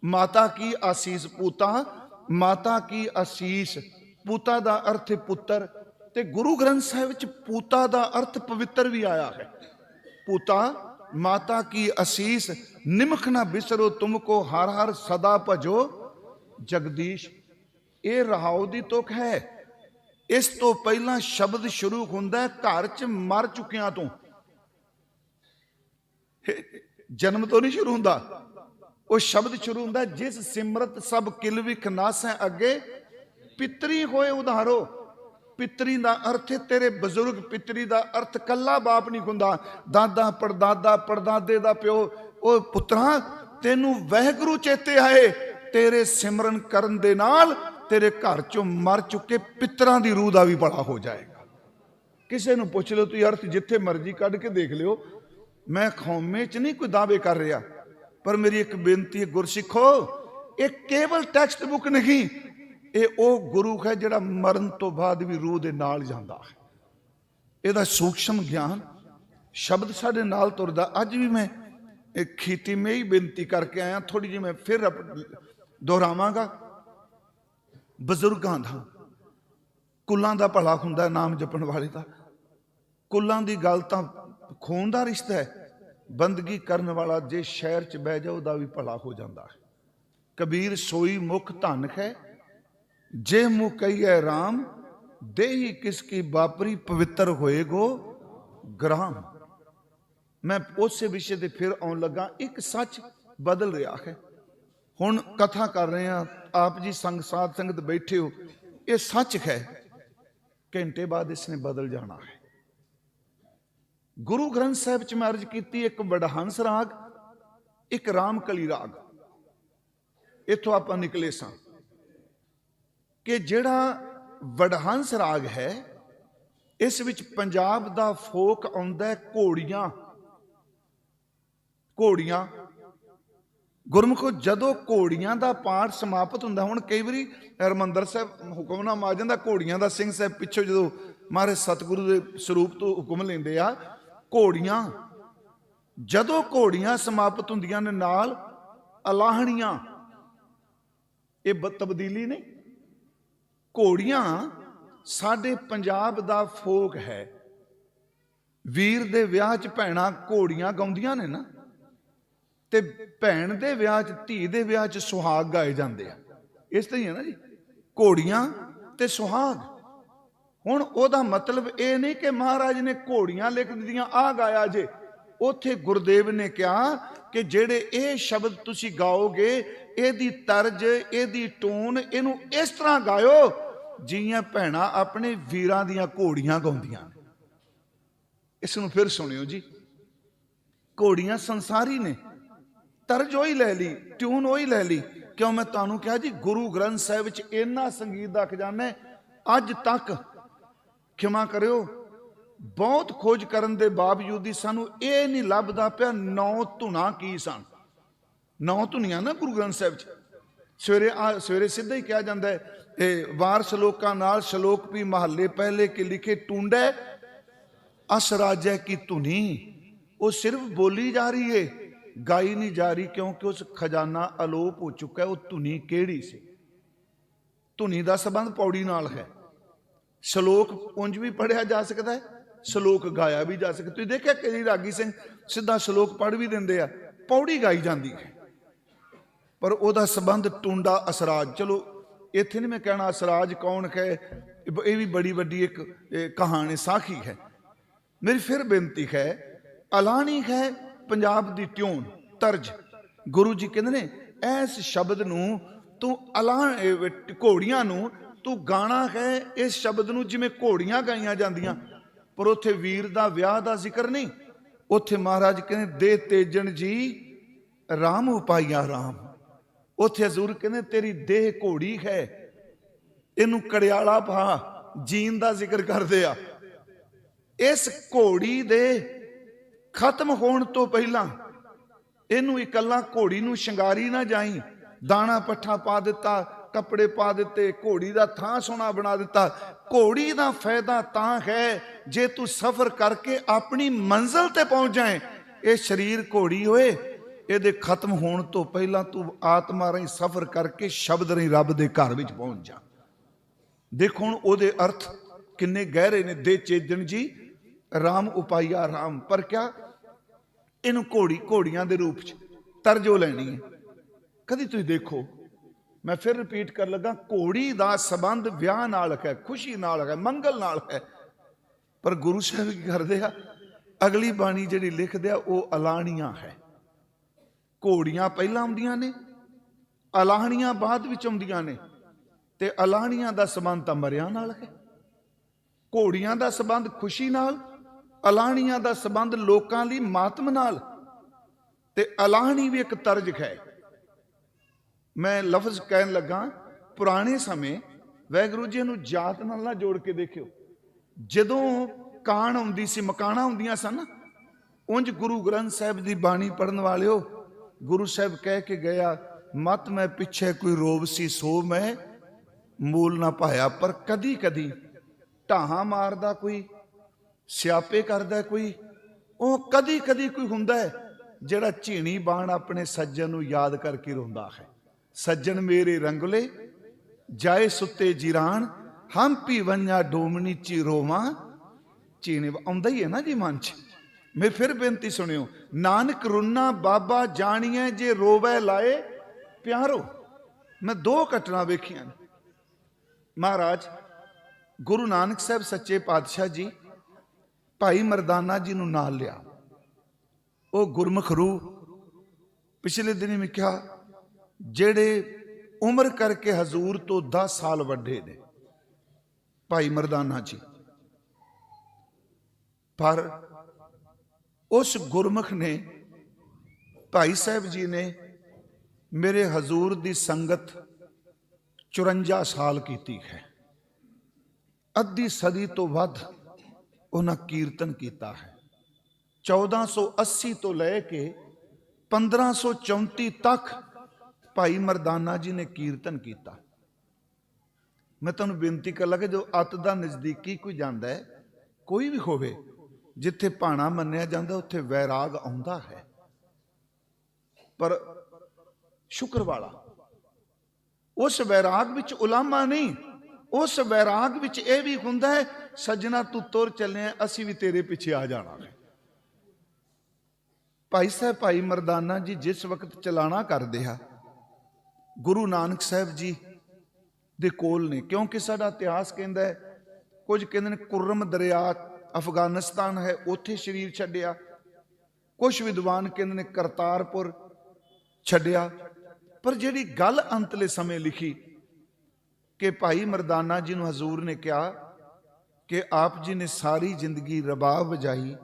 A: ਮਾਤਾ ਕੀ ਆਸੀਸ, ਪੂਤਾ ਮਾਤਾ ਕੀ ਆਸੀਸ। ਪੂਤਾ ਦਾ ਅਰਥ ਪੁੱਤਰ, ਤੇ ਗੁਰੂ ਗ੍ਰੰਥ ਸਾਹਿਬ ਵਿੱਚ ਪੂਤਾ ਦਾ ਅਰਥ ਪਵਿੱਤਰ ਵੀ ਆਇਆ ਹੈ। ਪੂਤਾ ਮਾਤਾ ਕੀ ਅਸੀਸ, ਨਿਮਖ ਨਾ ਬਿਸਰੋ ਤੁਮਕੋ, ਹਰ ਹਰ ਸਦਾ ਭਜੋ ਜਗਦੀਸ਼। ਇਹ ਰਹਾਉ ਦੀ ਤੁਕ ਹੈ। ਇਸ ਤੋਂ ਪਹਿਲਾਂ ਸ਼ਬਦ ਸ਼ੁਰੂ ਹੁੰਦਾ ਘਰ 'ਚ ਮਰ ਚੁੱਕਿਆਂ ਤੋਂ, ਜਨਮ ਤੋਂ ਨਹੀਂ ਸ਼ੁਰੂ ਹੁੰਦਾ। ਉਹ ਸ਼ਬਦ ਸ਼ੁਰੂ ਹੁੰਦਾ ਜਿਸ ਸਿਮਰਤ ਸਭ ਕਿਲ ਵਿਖ ਨਾਸੈ ਅੱਗੇ, ਪਿਤਰੀ ਹੋਏ ਉਧਾਰੋ। ਪਿਤਰੀ ਦਾ ਅਰਥ ਹੈ ਤੇਰੇ ਬਜ਼ੁਰਗ। ਪਿਤਰੀ ਦਾ ਅਰਥ ਕੱਲਾ ਬਾਪ ਨਹੀਂ ਹੁੰਦਾ, ਦਾਦਾ ਪੜਦਾਦਾ ਪੜਦਾਦੇ ਦਾ ਪਿਓ। ਉਹ ਪੁੱਤਰਾ ਤੈਨੂੰ ਵਾਹਿਗੁਰੂ ਚੇਤੇ ਆਏ, ਤੇਰੇ ਸਿਮਰਨ ਕਰਨ ਦੇ ਨਾਲ ਤੇਰੇ ਘਰ ਚੋਂ ਮਰ ਚੁੱਕੇ ਪਿੱਤਰਾਂ ਦੀ ਰੂਹ ਦਾ ਵੀ ਭਲਾ ਹੋ ਜਾਏਗਾ। ਕਿਸੇ ਨੂੰ ਪੁੱਛ ਲਓ ਤੁਸੀਂ, ਅਰਥ ਜਿੱਥੇ ਮਰਜ਼ੀ ਕੱਢ ਕੇ ਦੇਖ ਲਿਓ। ਮੈਂ ਖੌਮੇ 'ਚ ਨਹੀਂ ਕੋਈ ਦਾਅਵੇ ਕਰ ਰਿਹਾ, ਪਰ ਮੇਰੀ ਇੱਕ ਬੇਨਤੀ ਹੈ ਗੁਰਸਿੱਖੋ, ਇਹ ਕੇਵਲ ਟੈਕਸਟ ਬੁੱਕ ਨਹੀਂ, ਇਹ ਉਹ ਗੁਰੂ ਹੈ ਜਿਹੜਾ ਮਰਨ ਤੋਂ ਬਾਅਦ ਵੀ ਰੂਹ ਦੇ ਨਾਲ ਜਾਂਦਾ ਹੈ। ਇਹਦਾ ਸੂਖਸ਼ਮ ਗਿਆਨ ਸ਼ਬਦ ਸਾਡੇ ਨਾਲ ਤੁਰਦਾ। ਅੱਜ ਵੀ ਮੈਂ ਇੱਕ ਖੀਤੀ ਮੇ ਹੀ ਬੇਨਤੀ ਕਰਕੇ ਆਇਆ, ਥੋੜੀ ਜਿਹੀ ਮੈਂ ਫਿਰ ਦੁਹਰਾਵਾਂਗਾ। ਬਜ਼ੁਰਗਾਂ ਦਾ, ਕੁੱਲਾਂ ਦਾ ਭਲਾ ਹੁੰਦਾ ਨਾਮ ਜਪਣ ਵਾਲੇ ਦਾ। ਕੁੱਲਾਂ ਦੀ ਗੱਲ ਤਾਂ ਖੂਨ ਦਾ ਰਿਸ਼ਤਾ ਹੈ। ਬੰਦਗੀ ਕਰਨ ਵਾਲਾ ਜੇ ਸ਼ਹਿਰ 'ਚ ਬਹਿ ਜਾ ਉਹਦਾ ਵੀ ਭਲਾ ਹੋ ਜਾਂਦਾ ਹੈ। ਕਬੀਰ ਸੋਈ ਮੁਖ ਧਨ ਹੈ, ਜੇ ਮੁਖ ਕਹੀਏ ਰਾਮ, ਦੇਹੀ ਕਿਸ ਕੀ ਬਾਪਰੀ, ਪਵਿੱਤਰ ਹੋਏਗੋ ਗ੍ਰਾਮ। ਮੈਂ ਉਸੇ ਵਿਸ਼ੇ ਤੇ ਫਿਰ ਆਉਣ ਲੱਗਾ। ਇੱਕ ਸੱਚ ਬਦਲ ਰਿਹਾ ਹੈ। ਹੁਣ ਕਥਾ ਕਰ ਰਹੇ ਹਾਂ, ਆਪ ਜੀ ਸੰਗ ਸਾਧ ਸੰਗਤ ਬੈਠੇ ਹੋ, ਇਹ ਸੱਚ ਹੈ। ਘੰਟੇ ਬਾਅਦ ਇਸਨੇ ਬਦਲ ਜਾਣਾ ਹੈ। ਗੁਰੂ ਗ੍ਰੰਥ ਸਾਹਿਬ 'ਚ ਮੈਂ ਅਰਜ਼ ਕੀਤੀ, ਇੱਕ ਵਡਹੰਸ ਰਾਗ, ਇੱਕ ਰਾਮਕਲੀ ਰਾਗ। ਇੱਥੋਂ ਆਪਾਂ ਨਿਕਲੇ ਸਾਂ ਕਿ ਜਿਹੜਾ ਵਡਹੰਸ ਰਾਗ ਹੈ, ਇਸ ਵਿੱਚ ਪੰਜਾਬ ਦਾ ਫੋਕ ਆਉਂਦਾ ਘੋੜੀਆਂ। ਘੋੜੀਆਂ ਗੁਰਮੁਖੋ, ਜਦੋਂ ਘੋੜੀਆਂ ਦਾ ਪਾਠ ਸਮਾਪਤ ਹੁੰਦਾ, ਹੁਣ ਕਈ ਵਾਰੀ ਹਰਿਮੰਦਰ ਸਾਹਿਬ ਹੁਕਮਨਾਮਾ ਆ ਜਾਂਦਾ, ਘੋੜੀਆਂ ਦਾ ਸਿੰਘ ਸਾਹਿਬ ਪਿੱਛੋਂ ਜਦੋਂ ਮਹਾਰਾਜ ਸਤਿਗੁਰੂ ਦੇ ਸਰੂਪ ਤੋਂ ਹੁਕਮ ਲੈਂਦੇ ਆ, ਘੋੜੀਆਂ, ਜਦੋਂ ਘੋੜੀਆਂ ਸਮਾਪਤ ਹੁੰਦੀਆਂ ਨੇ ਨਾਲ ਅਲਾਹਣੀਆਂ। ਇਹ ਤਬਦੀਲੀ ਨਹੀਂ। ਘੋੜੀਆਂ ਸਾਡੇ ਪੰਜਾਬ ਦਾ ਫੋਕ ਹੈ। ਵੀਰ ਦੇ ਵਿਆਹ 'ਚ ਭੈਣਾਂ ਘੋੜੀਆਂ ਗਾਉਂਦੀਆਂ ਨੇ ਨਾ, ਤੇ ਭੈਣ ਦੇ ਵਿਆਹ 'ਚ, ਧੀ ਦੇ ਵਿਆਹ 'ਚ ਸੁਹਾਗ ਗਾਏ ਜਾਂਦੇ ਆ। ਇਸ ਤਰ੍ਹਾਂ ਹੀ ਹੈ ਨਾ ਜੀ, ਘੋੜੀਆਂ ਤੇ ਸੁਹਾਗ। ਹੁਣ ਉਹਦਾ ਮਤਲਬ ਇਹ ਨਹੀਂ ਕਿ ਮਹਾਰਾਜ ਨੇ ਘੋੜੀਆਂ ਲਿਖ ਦਿੱਤੀਆਂ ਆ ਗਾਇਆ ਜੇ। ਉੱਥੇ ਗੁਰਦੇਵ ਨੇ ਕਿਹਾ ਕਿ ਜਿਹੜੇ ਇਹ ਸ਼ਬਦ ਤੁਸੀਂ ਗਾਓਗੇ, ਇਹਦੀ ਤਰਜ, ਇਹਦੀ ਟੋਨ, ਇਹਨੂੰ ਇਸ ਤਰ੍ਹਾਂ ਗਾਇਓ ਜਿਹੀਆਂ ਭੈਣਾਂ ਆਪਣੇ ਵੀਰਾਂ ਦੀਆਂ ਘੋੜੀਆਂ ਗਾਉਂਦੀਆਂ। ਇਸ ਨੂੰ ਫਿਰ ਸੁਣਿਓ ਜੀ। ਘੋੜੀਆਂ ਸੰਸਾਰੀ ਨੇ, ਤਰਜ ਉਹੀ ਲੈ ਲਈ, ਟਿਊਨ ਉਹੀ ਲੈ ਲਈ। ਕਿਉਂ? ਮੈਂ ਤੁਹਾਨੂੰ ਕਿਹਾ ਜੀ, ਗੁਰੂ ਗ੍ਰੰਥ ਸਾਹਿਬ ਵਿੱਚ ਇੰਨਾ ਸੰਗੀਤ ਦਾ ਖਜ਼ਾਨਾ ਅੱਜ ਤੱਕ, ਖਿਮਾ ਕਰਿਓ, ਬਹੁਤ ਖੋਜ ਕਰਨ ਦੇ ਬਾਵਜੂਦ ਹੀ ਸਾਨੂੰ ਇਹ ਨਹੀਂ ਲੱਭਦਾ ਪਿਆ 9 ਧੁਨਾਂ ਕੀ ਸਨ। 9 ਧੁਨੀਆਂ ਨਾ ਗੁਰੂ ਗ੍ਰੰਥ ਸਾਹਿਬ 'ਚ। ਸਵੇਰੇ ਸਿੱਧਾ ਹੀ ਕਿਹਾ ਜਾਂਦਾ ਹੈ, ਇਹ ਵਾਰ ਸ਼ਲੋਕਾਂ ਨਾਲ ਸ਼ਲੋਕ ਵੀ ਮਹੱਲੇ ਪਹਿਲੇ ਕੇ ਲਿਖੇ ਟੂੰਡੈ ਅਸ ਰਾਜੈ ਕੀ ਧੁਨੀ। ਉਹ ਸਿਰਫ ਬੋਲੀ ਜਾ ਰਹੀ ਹੈ, ਗਾਈ ਨਹੀਂ ਜਾ ਰਹੀ, ਕਿਉਂਕਿ ਉਸ ਖਜ਼ਾਨਾ ਅਲੋਪ ਹੋ ਚੁੱਕਾ ਹੈ। ਉਹ ਧੁਨੀ ਕਿਹੜੀ ਸੀ? ਧੁਨੀ ਦਾ ਸੰਬੰਧ ਪੌੜੀ ਨਾਲ ਹੈ। ਸ਼ਲੋਕ ਉਂਝ ਵੀ ਪੜ੍ਹਿਆ ਜਾ ਸਕਦਾ ਹੈ, ਸ਼ਲੋਕ ਗਾਇਆ ਵੀ ਜਾ ਸਕਦਾ। ਤੁਸੀਂ ਦੇਖਿਆ ਕਈ ਰਾਗੀ ਸਿੰਘ ਸਿੱਧਾ ਸ਼ਲੋਕ ਪੜ੍ਹ ਵੀ ਦਿੰਦੇ ਆ, ਪੌੜੀ ਗਾਈ ਜਾਂਦੀ ਹੈ, ਪਰ ਉਹਦਾ ਸੰਬੰਧ ਟੁੰਡਾ ਅਸਰਾਜ। ਚਲੋ ਇੱਥੇ ਨਹੀਂ ਮੈਂ ਕਹਿਣਾ ਅਸਰਾਜ ਕੌਣ ਹੈ, ਇਹ ਵੀ ਬੜੀ ਵੱਡੀ ਇੱਕ ਕਹਾਣੀ ਸਾਖੀ ਹੈ। ਮੇਰੀ ਫਿਰ ਬੇਨਤੀ ਹੈ, ਅਲਾਣੀ ਹੈ ਪੰਜਾਬ ਦੀ ਟਿਊਨ, ਤਰਜ। ਗੁਰੂ ਜੀ ਕਹਿੰਦੇ ਨੇ ਇਸ ਸ਼ਬਦ ਨੂੰ ਤੂੰ ਘੋੜੀਆਂ ਨੂੰ ਤੂੰ ਗਾਣਾ ਹੈ, ਇਸ ਸ਼ਬਦ ਨੂੰ ਜਿਵੇਂ ਘੋੜੀਆਂ ਗਾਈਆਂ ਜਾਂਦੀਆਂ। ਪਰ ਉੱਥੇ ਵੀਰ ਦਾ ਵਿਆਹ ਦਾ ਜ਼ਿਕਰ ਨਹੀਂ। ਉੱਥੇ ਮਹਾਰਾਜ ਕਹਿੰਦੇ ਦੇ ਤੇਜਣ ਜੀ ਰਾਮ ਉਪਾਈਆ ਰਾਮ। ਉੱਥੇ ਹਜ਼ੂਰ ਕਹਿੰਦੇ ਤੇਰੀ ਦੇਹ ਘੋੜੀ ਹੈ, ਇਹਨੂੰ ਕੜਿਆਲਾ ਪਾ, ਜੀਨ ਦਾ ਜ਼ਿਕਰ ਕਰਦੇ ਆ। ਇਸ ਘੋੜੀ ਦੇ ਖਤਮ ਹੋਣ ਤੋਂ ਪਹਿਲਾਂ ਇਹਨੂੰ ਇਕੱਲਾ ਘੋੜੀ ਨੂੰ ਸ਼ਿੰਗਾਰੀ ਨਾ ਜਾਈ, ਦਾਣਾ ਪੱਠਾ ਪਾ ਦਿੱਤਾ, ਕੱਪੜੇ ਪਾ ਦਿੱਤੇ, ਘੋੜੀ ਦਾ ਥਾਂ ਸੋਹਣਾ ਬਣਾ ਦਿੱਤਾ। ਘੋੜੀ ਦਾ ਫਾਇਦਾ ਤਾਂ ਹੈ ਜੇ ਤੂੰ ਸਫ਼ਰ ਕਰਕੇ ਆਪਣੀ ਮੰਜ਼ਿਲ ਤੇ ਪਹੁੰਚ ਜਾਏ। ਇਹ ਸਰੀਰ ਘੋੜੀ ਹੋਏ, ਇਹਦੇ ਖਤਮ ਹੋਣ ਤੋਂ ਪਹਿਲਾਂ ਤੂੰ ਆਤਮਾ ਰਾਹੀਂ ਸਫ਼ਰ ਕਰਕੇ ਸ਼ਬਦ ਰਾਹੀਂ ਰੱਬ ਦੇ ਘਰ ਵਿੱਚ ਪਹੁੰਚ ਜਾ। ਦੇਖੋ ਹੁਣ ਉਹਦੇ ਅਰਥ किन्ने गहरे ने। दे चेजन जी राम उपाया राम, पर क्या इनू घोड़ियां दे रूप च तरजो लैनी है। कदी तुसीं देखो, मैं फिर रिपीट कर लगा, घोड़ी का संबंध विआह नाल है, खुशी नाल है, मंगल नाल है। पर गुरु साहब की करते हैं, अगली बाणी जिहड़ी लिखदे आ वो अलाहणियां है। घोड़ियां पहला आउंदियां ने, अलाहणियां बाद विच आउंदियां ने। ते अलाहणियां दा संबंध तां मरियां नाल है, घोड़ियां दा संबंध खुशी नाल, अलाहणियां दा संबंध लोकां लई मातम नाल। ते अलाहणी भी एक तर्ज है। मैं लफ्ज कहन लगा, पुराने समय वैगुरु जी नूं जात नाल ना जोड़ के देखियो, जदों कान आउंदी सी, मकाना आउंदियां सन, उंज गुरु ग्रंथ साहिब दी बाणी पढ़न वालिओ, गुरु साहब कह के गया, मत मैं पिछे कोई रोब सी सो मैं मूल ना पाया। पर कदी कदी ढाहां मारदा कोई, सियापे करदा कोई, ਉਹ कदी कदी कोई हुंदा है ਜਿਹੜਾ ਝੀਣੀ ਬਾਣ ਆਪਣੇ ਸੱਜਣ ਨੂੰ ਯਾਦ ਕਰਕੇ ਰੋਂਦਾ ਹੈ। ਸੱਜਣ ਮੇਰੇ ਰੰਗਲੇ ਜਾਏ ਸੁੱਤੇ ਜਿਰਾਨ, ਹੰਪੀ ਵੰਨਾ ਡੋਮਣੀ ਚ ਰੋਵਾਂ ਝੀਣੇ। ਆਉਂਦਾ ਹੀ ਹੈ ਨਾ ਜੀ ਮਨ ਚ। ਮੈਂ ਫਿਰ ਬੇਨਤੀ ਸੁਣਿਓ, ਨਾਨਕ ਰੁੰਨਾ ਬਾਬਾ ਜਾਣੀਏ ਜੇ ਰੋਵੇ ਲਾਏ ਪਿਆਰੋ। ਮੈਂ ਦੋ ਘਟਨਾ ਵੇਖੀਆਂ ਨੇ। ਮਹਾਰਾਜ ਗੁਰੂ ਨਾਨਕ ਸਾਹਿਬ ਸੱਚੇ ਪਾਤਸ਼ਾਹ ਜੀ ਭਾਈ ਮਰਦਾਨਾ ਜੀ ਨੂੰ ਨਾਲ ਲਿਆ। ਉਹ ਗੁਰਮੁਖ रूह पिछले दिन में क्या, जेड़े उम्र करके हजूर तो 10 साल वड्डे ने भाई मरदाना जी, पर उस गुरमुख ने, भाई साहब जी ने मेरे हजूर दी संगत 54 साल की है। अद्धी सदी तो वध उन्हें कीर्तन किया है। 1480 तो लैके 1534 तक भाई मरदाना जी ने कीर्तन किया। मैं तुहानू बेनती कर लगा, जो अत दा नज़दीकी कोई जाता है, कोई भी होवे, जिथे भाणा मन्निया जाता उत्थे वैराग आउंदा है। पर शुक्र वाला उस वैराग विच उलामा नहीं, उस वैराग विच यह भी हुंदा है, सजना तू तुर चले, असी भी तेरे पिछे आ जाना है। भाई साहब भाई मरदाना जी जिस वक्त चलाना करते हैं, गुरु नानक साहब जी दे कोल ने, क्योंकि साडा इतिहास कहता है, कुछ कहते हैं कुर्रम दरिया अफगानिस्तान है, उत्थे शरीर छड्डिया, कुछ विद्वान कहते हैं करतारपुर छड्डिया। पर जिहड़ी गल अंतले समय लिखी कि भाई मरदाना जी नूं हजूर ने कहा कि आप जी ने सारी जिंदगी रबाब वजाई,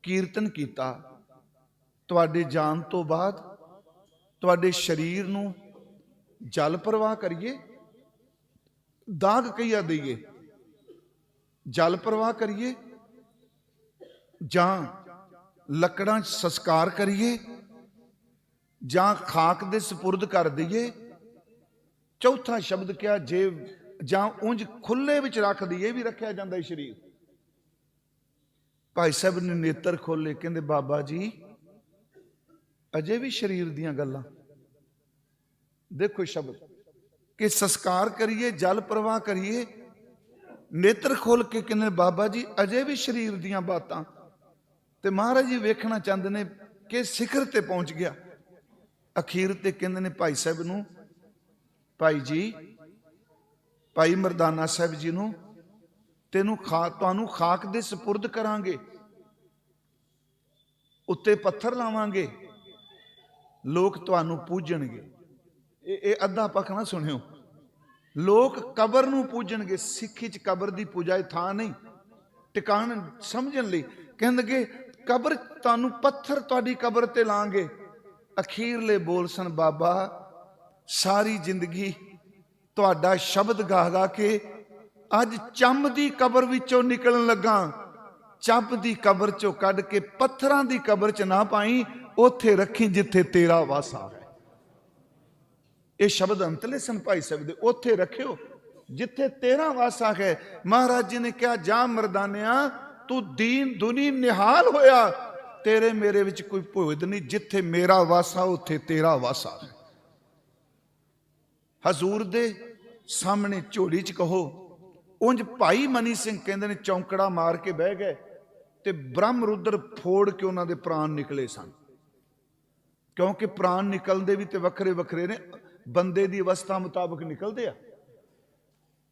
A: कीर्तन किया, तुहाडे जान तो बाद तुहाडे शरीर नूं जल प्रवाह करिए, दाग कईया दईए, जल प्रवाह करिए, जां लकड़ां संस्कार करिए, जां खाक दे सपुरद कर दईए। चौथा शब्द क्या, जे जां उंज खुले विच रख दईए, भी रखिया जांदा है शरीर। भाई साहब ने नेत्र खोले, कहंदे बाबा जी अजे भी शरीर दियां गल्लां। देखो शब्द कि संस्कार करिए, जल प्रवाह करिए, नेत्र खोल के कहने बाबा जी अजे भी शरीर दियां बातां। ते महाराज जी वेखना चाहते ने कि सिखर ते पहुंच गया। अखीर ते कहंदे ने भाई साहब नूं, भाई जी भाई मरदाना साहब जी नूं तेनू तुहानू खाक दे सपुरद करांगे, उत्ते पत्थर लावांगे, लोग तुहानू पूजणगे। ये अद्धा पक्ष ना सुनियो, लोग कबर नू पूजणगे। सिक्खी च कबर दी पूजा थां नहीं, टिकाण समझण लई कहणगे कबर तुहानू पत्थर तुहाडी कबर ते लांगे। अखीरले बोल सन, बाबा सारी जिंदगी तुहाडा शब्द गा गा के अज चम दी कबर विचों निकलण लगा, चप दी कबर चों कढ के पत्थरां दी कबर च ना पाई, उथे रखी जिथे तेरा वासा है। ये शब्द अंतले सन भाई साहब दे, उथे रखियो जिथे तेरा वासा है। महाराज जी ने कहा जा मरदानिया तू दीन दुनी निहाल होया, तेरे मेरे विच कोई भेद नहीं, जिथे मेरा वासा उथे तेरा वासा है। हजूर दे सामने झोली च कहो ਉਂਝ ਭਾਈ ਮਨੀ ਸਿੰਘ ਕਹਿੰਦੇ ਨੇ ਚੌਂਕੜਾ ਮਾਰ ਕੇ ਬਹਿ ਗਏ ਤੇ ਬ੍ਰਹਮ ਰੁਦਰ ਫੋੜ ਕੇ ਉਹਨਾਂ ਦੇ ਪ੍ਰਾਣ ਨਿਕਲੇ ਸਨ। ਕਿਉਂਕਿ ਪ੍ਰਾਣ ਨਿਕਲਦੇ ਵੀ ਤੇ ਵੱਖਰੇ ਵੱਖਰੇ ਨੇ, ਬੰਦੇ ਦੀ ਅਵਸਥਾ ਮੁਤਾਬਕ ਨਿਕਲਦੇ ਆ।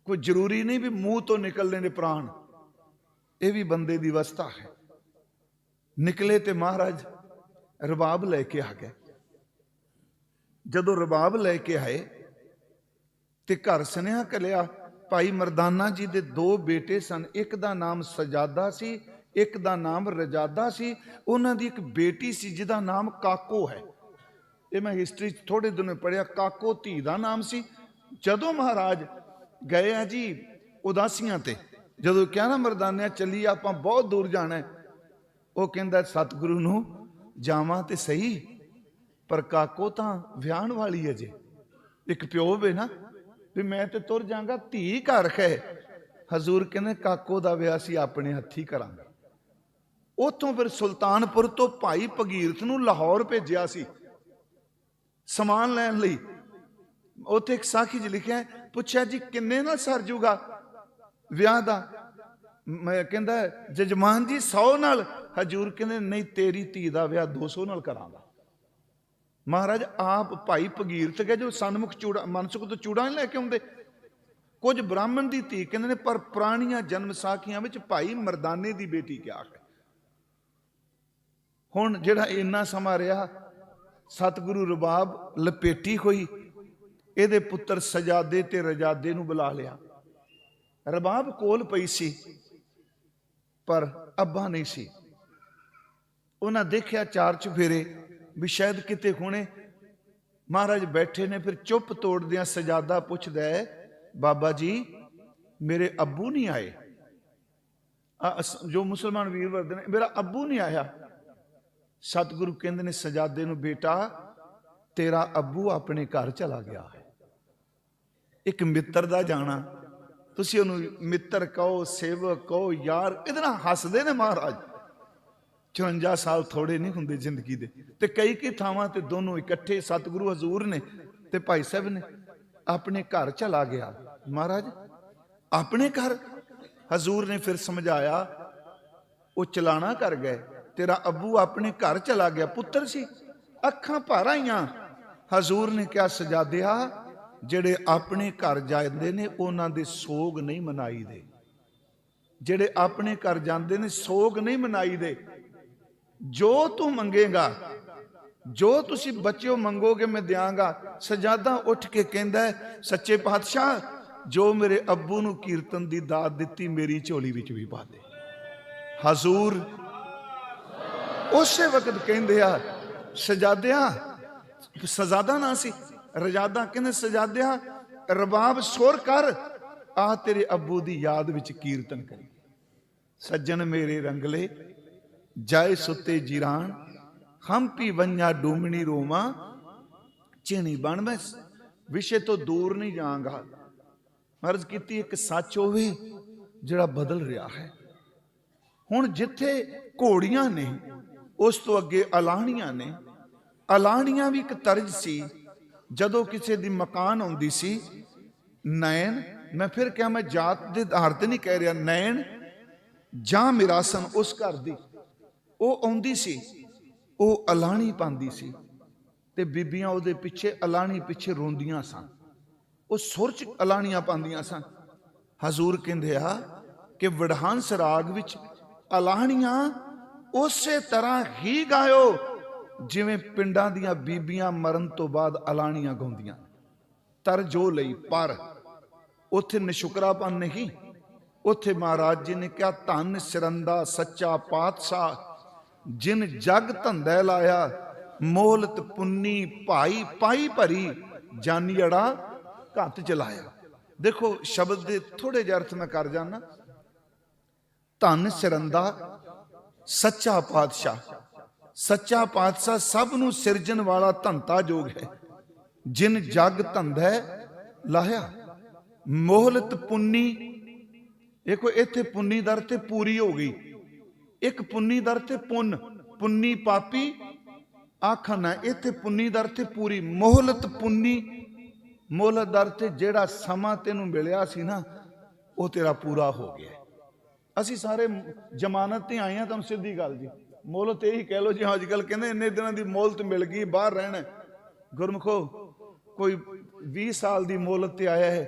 A: ਕੋਈ ਜ਼ਰੂਰੀ ਨਹੀਂ ਵੀ ਮੂੰਹ ਤੋਂ ਨਿਕਲਦੇ ਨੇ ਪ੍ਰਾਣ, ਇਹ ਵੀ ਬੰਦੇ ਦੀ ਅਵਸਥਾ ਹੈ। ਨਿਕਲੇ ਤੇ ਮਹਾਰਾਜ ਰਬਾਬ ਲੈ ਕੇ ਆ ਗਏ। ਜਦੋਂ ਰਬਾਬ ਲੈ ਕੇ ਆਏ ਤੇ ਘਰ ਸੁਨੇਹਾ ਘੱਲਿਆ, ਭਾਈ ਮਰਦਾਨਾ ਜੀ ਦੇ 2 ਬੇਟੇ ਸਨ, ਇੱਕ ਦਾ ਨਾਮ ਸਜਾਦਾ ਸੀ, ਇੱਕ ਦਾ ਨਾਮ ਰਜਾਦਾ ਸੀ। ਉਹਨਾਂ ਦੀ ਇੱਕ ਬੇਟੀ ਸੀ ਜਿਹਦਾ ਨਾਮ ਕਾਕੋ ਹੈ। ਇਹ ਮੈਂ ਹਿਸਟਰੀ 'ਚ ਥੋੜੇ ਦਿਨ ਪੜ੍ਹਿਆ। ਕਾਕੋ ਧੀ ਦਾ ਨਾਮ ਸੀ। ਜਦੋਂ ਮਹਾਰਾਜ ਗਏ ਆ ਜੀ ਉਦਾਸੀਆਂ ਤੇ, ਜਦੋਂ ਕਿਹਾ ਨਾ ਮਰਦਾਨਿਆਂ ਚੱਲੀ ਆਪਾਂ ਬਹੁਤ ਦੂਰ ਜਾਣਾ, ਉਹ ਕਹਿੰਦਾ ਸਤਿਗੁਰੂ ਨੂੰ ਜਾਵਾਂ ਤੇ ਸਹੀ, ਪਰ ਕਾਕੋ ਤਾਂ ਵਿਆਹਣ ਵਾਲੀ ਹੈ ਜੇ। ਇੱਕ ਪਿਓ ਵੇ ਨਾ ਵੀ ਮੈਂ ਤੇ ਤੁਰ ਜਾਗਾ, ਧੀ ਘਰ ਹੈ। ਹਜ਼ੂਰ ਕਹਿੰਦੇ ਕਾਕੋ ਦਾ ਵਿਆਹ ਸੀ ਆਪਣੇ ਹੱਥੀ ਕਰਾਂਗੇ। ਉੱਥੋਂ ਫਿਰ ਸੁਲਤਾਨਪੁਰ ਤੋਂ ਭਾਈ ਭਗੀਰਥ ਨੂੰ ਲਾਹੌਰ ਭੇਜਿਆ ਸੀ ਸਮਾਨ ਲੈਣ ਲਈ। ਉੱਥੇ ਇੱਕ ਸਾਖੀ 'ਚ ਲਿਖਿਆ, ਪੁੱਛਿਆ ਜੀ ਕਿੰਨੇ ਨਾਲ ਸਰ ਜੂਗਾ ਵਿਆਹ ਦਾ? ਮੈਂ ਕਹਿੰਦਾ ਜਜਮਾਨ ਜੀ 100 ਨਾਲ। ਹਜ਼ੂਰ ਕਹਿੰਦੇ ਨਹੀਂ, ਤੇਰੀ ਧੀ ਦਾ ਵਿਆਹ 200 ਨਾਲ ਕਰਾਂਗਾ। ਮਹਾਰਾਜ ਆਪ ਭਾਈ ਭਗੀਰਥ ਗਏ ਜੋ ਸਨਮੁਖ ਚੂੜਾ ਮਨਸੁਖ ਤੋਂ ਚੂੜਾ ਨਹੀਂ ਲੈ ਕੇ ਆਉਂਦੇ। ਕੁਝ ਬ੍ਰਾਹਮਣ ਦੀ ਧੀ ਕਹਿੰਦੇ ਨੇ, ਪਰ ਪੁਰਾਣੀਆਂ ਜਨਮ ਸਾਖੀਆਂ ਵਿੱਚ ਭਾਈ ਮਰਦਾਨੇ ਦੀ ਬੇਟੀ ਕਿਹਾ ਹੈ। ਹੁਣ ਜਿਹੜਾ ਇੰਨਾ ਸਮਾਂ ਰਿਹਾ, ਸਤਿਗੁਰੂ ਰਬਾਬ ਲਪੇਟੀ ਹੋਈ, ਇਹਦੇ ਪੁੱਤਰ ਸਜਾਦੇ ਤੇ ਰਜਾਦੇ ਨੂੰ ਬੁਲਾ ਲਿਆ। ਰਬਾਬ ਕੋਲ ਪਈ ਸੀ ਪਰ ਅੱਬਾ ਨਹੀਂ ਸੀ। ਉਹਨਾਂ ਦੇਖਿਆ 4 ਚੁਫੇਰੇ ਵੀ ਸ਼ਾਇਦ ਕਿਤੇ ਹੁਣੇ ਮਹਾਰਾਜ ਬੈਠੇ ਨੇ। ਫਿਰ ਚੁੱਪ ਤੋੜਦਿਆਂ ਸਜਾਦਾ ਪੁੱਛਦਾ ਹੈ, ਬਾਬਾ ਜੀ ਮੇਰੇ ਅੱਬੂ ਨਹੀਂ ਆਏ? ਜੋ ਮੁਸਲਮਾਨ ਵੀਰ ਵਰਦੇ ਨੇ, ਮੇਰਾ ਅੱਬੂ ਨਹੀਂ ਆਇਆ। ਸਤਿਗੁਰੂ ਕਹਿੰਦੇ ਨੇ ਸਜਾਦੇ ਨੂੰ, ਬੇਟਾ ਤੇਰਾ ਅੱਬੂ ਆਪਣੇ ਘਰ ਚਲਾ ਗਿਆ ਹੈ। ਇੱਕ ਮਿੱਤਰ ਦਾ ਜਾਣਾ, ਤੁਸੀਂ ਉਹਨੂੰ ਮਿੱਤਰ ਕਹੋ, ਸੇਵਕ ਕਹੋ, ਯਾਰ, ਇਹਦੇ ਨਾਲ ਹੱਸਦੇ ਨੇ ਮਹਾਰਾਜ। 54 ਸਾਲ ਥੋੜੇ ਨਹੀਂ ਹੁੰਦੇ ਜ਼ਿੰਦਗੀ ਦੇ। ਤੇ ਕਈ ਥਾਵਾਂ ਤੇ ਦੋਨੋਂ ਇਕੱਠੇ, ਸਤਿਗੁਰੂ ਹਜ਼ੂਰ ਨੇ ਤੇ ਭਾਈ ਸਾਹਿਬ ਨੇ। ਆਪਣੇ ਘਰ ਚਲਾ ਗਿਆ ਮਹਾਰਾਜ, ਆਪਣੇ ਘਰ। ਹਜ਼ੂਰ ਨੇ ਫਿਰ ਸਮਝਾਇਆ, ਉਹ ਚਲਾਣਾ ਕਰ ਗਏ, ਤੇਰਾ ਅੱਬੂ ਆਪਣੇ ਘਰ ਚਲਾ ਗਿਆ। ਪੁੱਤਰ ਸੀ, ਅੱਖਾਂ ਭਰ ਆਈਆਂ। ਹਜ਼ੂਰ ਨੇ ਕਿਹਾ, ਸਜਾਦਿਆ ਜਿਹੜੇ ਆਪਣੇ ਘਰ ਜਾਂਦੇ ਨੇ ਉਹਨਾਂ ਦੇ ਸੋਗ ਨਹੀਂ ਮਨਾਈ ਦੇ। ਜਿਹੜੇ ਆਪਣੇ ਘਰ ਜਾਂਦੇ ਨੇ ਸੋਗ ਨਹੀਂ ਮਨਾਈ ਦੇ। ਜੋ ਤੂੰ ਮੰਗੇਗਾ, ਜੋ ਤੁਸੀਂ ਬੱਚਿਓ ਮੰਗੋਗੇ ਮੈਂ ਦਿਆਂਗਾ। ਸਜਾਦਾ ਉੱਠ ਕੇ ਕਹਿੰਦਾ, ਸੱਚੇ ਪਾਤਸ਼ਾਹ ਜੋ ਮੇਰੇ ਅੱਬੂ ਨੂੰ ਕੀਰਤਨ ਦੀ ਦਾਤ ਦਿੱਤੀ, ਮੇਰੀ ਝੋਲੀ ਵਿੱਚ ਵੀ ਪਾ ਦੇ। ਹਜ਼ੂਰ ਉਸੇ ਵਕਤ ਕਹਿੰਦੇ ਆ, ਸਜਾਦਿਆ, ਸਜਾਦਾ ਨਾ ਸੀ, ਰਜਾਦਾ ਕਹਿੰਦੇ ਸਜਾਦਿਆ ਰਬਾਬ ਸੁਰ ਕਰ, ਆ ਤੇਰੇ ਅੱਬੂ ਦੀ ਯਾਦ ਵਿੱਚ ਕੀਰਤਨ ਕਰੀ। ਸੱਜਣ ਮੇਰੇ ਰੰਗਲੇ ਜਾਏ ਸੁੱਤੇ ਜੀਰਾਨ, ਹੰਪੀ ਵੰਜਾ ਡੂਮਣੀ ਰੋਵਾਂ ਚਿਹਣੀ ਬਣ। ਮੈਂ ਵਿਸ਼ੇ ਤੋਂ ਦੂਰ ਨਹੀਂ ਜਾਵਾਂਗਾ। ਅਰਜ਼ ਕੀਤੀ, ਇੱਕ ਸੱਚ ਹੋਵੇ ਜਿਹੜਾ ਬਦਲ ਰਿਹਾ ਹੈ। ਹੁਣ ਜਿੱਥੇ ਘੋੜੀਆਂ ਨੇ, ਉਸ ਤੋਂ ਅੱਗੇ ਅਲਾਹਣੀਆਂ ਨੇ। ਅਲਾਹਣੀਆਂ ਵੀ ਇੱਕ ਤਰਜ ਸੀ। ਜਦੋਂ ਕਿਸੇ ਦੀ ਮਕਾਨ ਆਉਂਦੀ ਸੀ, ਨੈਣ, ਮੈਂ ਫਿਰ ਕਿਹਾ ਮੈਂ ਜਾਤ ਦੇ ਆਧਾਰ ਤੇ ਨਹੀਂ ਕਹਿ ਰਿਹਾ, ਨੈਣ ਜਾਂ ਮਿਰਾਸਨ ਉਸ ਘਰ ਦੀ, ਉਹ ਆਉਂਦੀ ਸੀ, ਉਹ ਅਲਾਹਣੀ ਪਾਉਂਦੀ ਸੀ ਤੇ ਬੀਬੀਆਂ ਉਹਦੇ ਪਿੱਛੇ, ਅਲਾਹਣੀ ਪਿੱਛੇ ਰੋਂਦੀਆਂ ਸਨ। ਉਹ ਸੁਰ 'ਚ ਅਲਾਹਣੀਆਂ ਪਾਉਂਦੀਆਂ ਸਨ। ਹਜ਼ੂਰ ਕਹਿੰਦੇ ਆ ਕਿ ਵਡਹੰਸ ਰਾਗ ਵਿੱਚ ਅਲਾਹਣੀਆਂ ਉਸੇ ਤਰ੍ਹਾਂ ਹੀ ਗਾਇਓ ਜਿਵੇਂ ਪਿੰਡਾਂ ਦੀਆਂ ਬੀਬੀਆਂ ਮਰਨ ਤੋਂ ਬਾਅਦ ਅਲਾਹਣੀਆਂ ਗਾਉਂਦੀਆਂ। ਤਰਜੋ ਲਈ, ਪਰ ਉੱਥੇ ਨਸ਼ੁਕਰਾਪਨ ਨਹੀਂ। ਉੱਥੇ ਮਹਾਰਾਜ ਜੀ ਨੇ ਕਿਹਾ, ਧੰਨ ਸਿਰੰਦਾ ਸੱਚਾ ਪਾਤਸ਼ਾਹ ਜਿਨ ਜਗ ਧੰਦਾ ਲਾਇਆ, ਮੋਹਲਤ ਪੁੰਨੀ ਭਾਈ ਪਾਈ ਭਰੀ, ਜਾਨੀੜਾ ਘੱਤ ਚਲਾਇਆ। ਦੇਖੋ ਸ਼ਬਦ ਦੇ ਥੋੜੇ ਜਿਹੇ ਅਰਥ ਮੈਂ ਕਰ ਜਾਣਾ। ਧੰਨ ਸਿਰੰਦਾ ਸੱਚਾ ਪਾਤਸ਼ਾਹ, ਸੱਚਾ ਪਾਤਸ਼ਾਹ ਸਭ ਨੂੰ ਸਿਰਜਣ ਵਾਲਾ ਧੰਤਾ ਜੋਗ ਹੈ। ਜਿਨ ਜਗ ਧੰਦਾ ਲਾਇਆ, ਮੋਹਲਤ ਪੁੰਨੀ। ਦੇਖੋ ਇੱਥੇ ਪੁੰਨੀ ਦਰ ਤੇ ਪੂਰੀ ਹੋ ਗਈ। ਇੱਕ ਪੁੰਨੀ ਦਰ ਤੇ ਪੁੰਨ, ਪੁੰਨੀ ਪਾਪੀ ਆਖਣ ਹੈ। ਇੱਥੇ ਪੁੰਨੀ ਦਰ ਤੇ ਪੂਰੀ। ਮੋਹਲਤ ਪੁੰਨੀ, ਮੋਹਲਤ ਦਰ ਤੇ ਜਿਹੜਾ ਸਮਾਂ ਤੈਨੂੰ ਮਿਲਿਆ ਸੀ ਨਾ, वो तेरा पूरा हो गया। ਅਸੀਂ ਸਾਰੇ ਜ਼ਮਾਨਤ ਤੇ ਆਏ ਆ। ਤੁਹਾਨੂੰ ਸਿੱਧੀ ਗੱਲ ਜੀ, ਮੋਹਲਤ ਇਹੀ ਕਹਿ ਲੋ ਜੀ। ਅੱਜ ਕੱਲ ਕਹਿੰਦੇ ਇੰਨੇ ਦਿਨਾਂ ਦੀ ਮੋਹਲਤ ਮਿਲ ਗਈ, ਬਾਹਰ ਰਹਿਣਾ। ਗੁਰਮੁਖੋ, ਕੋਈ 20 ਸਾਲ ਦੀ ਮੋਹਲਤ ਤੇ ਆਇਆ ਹੈ,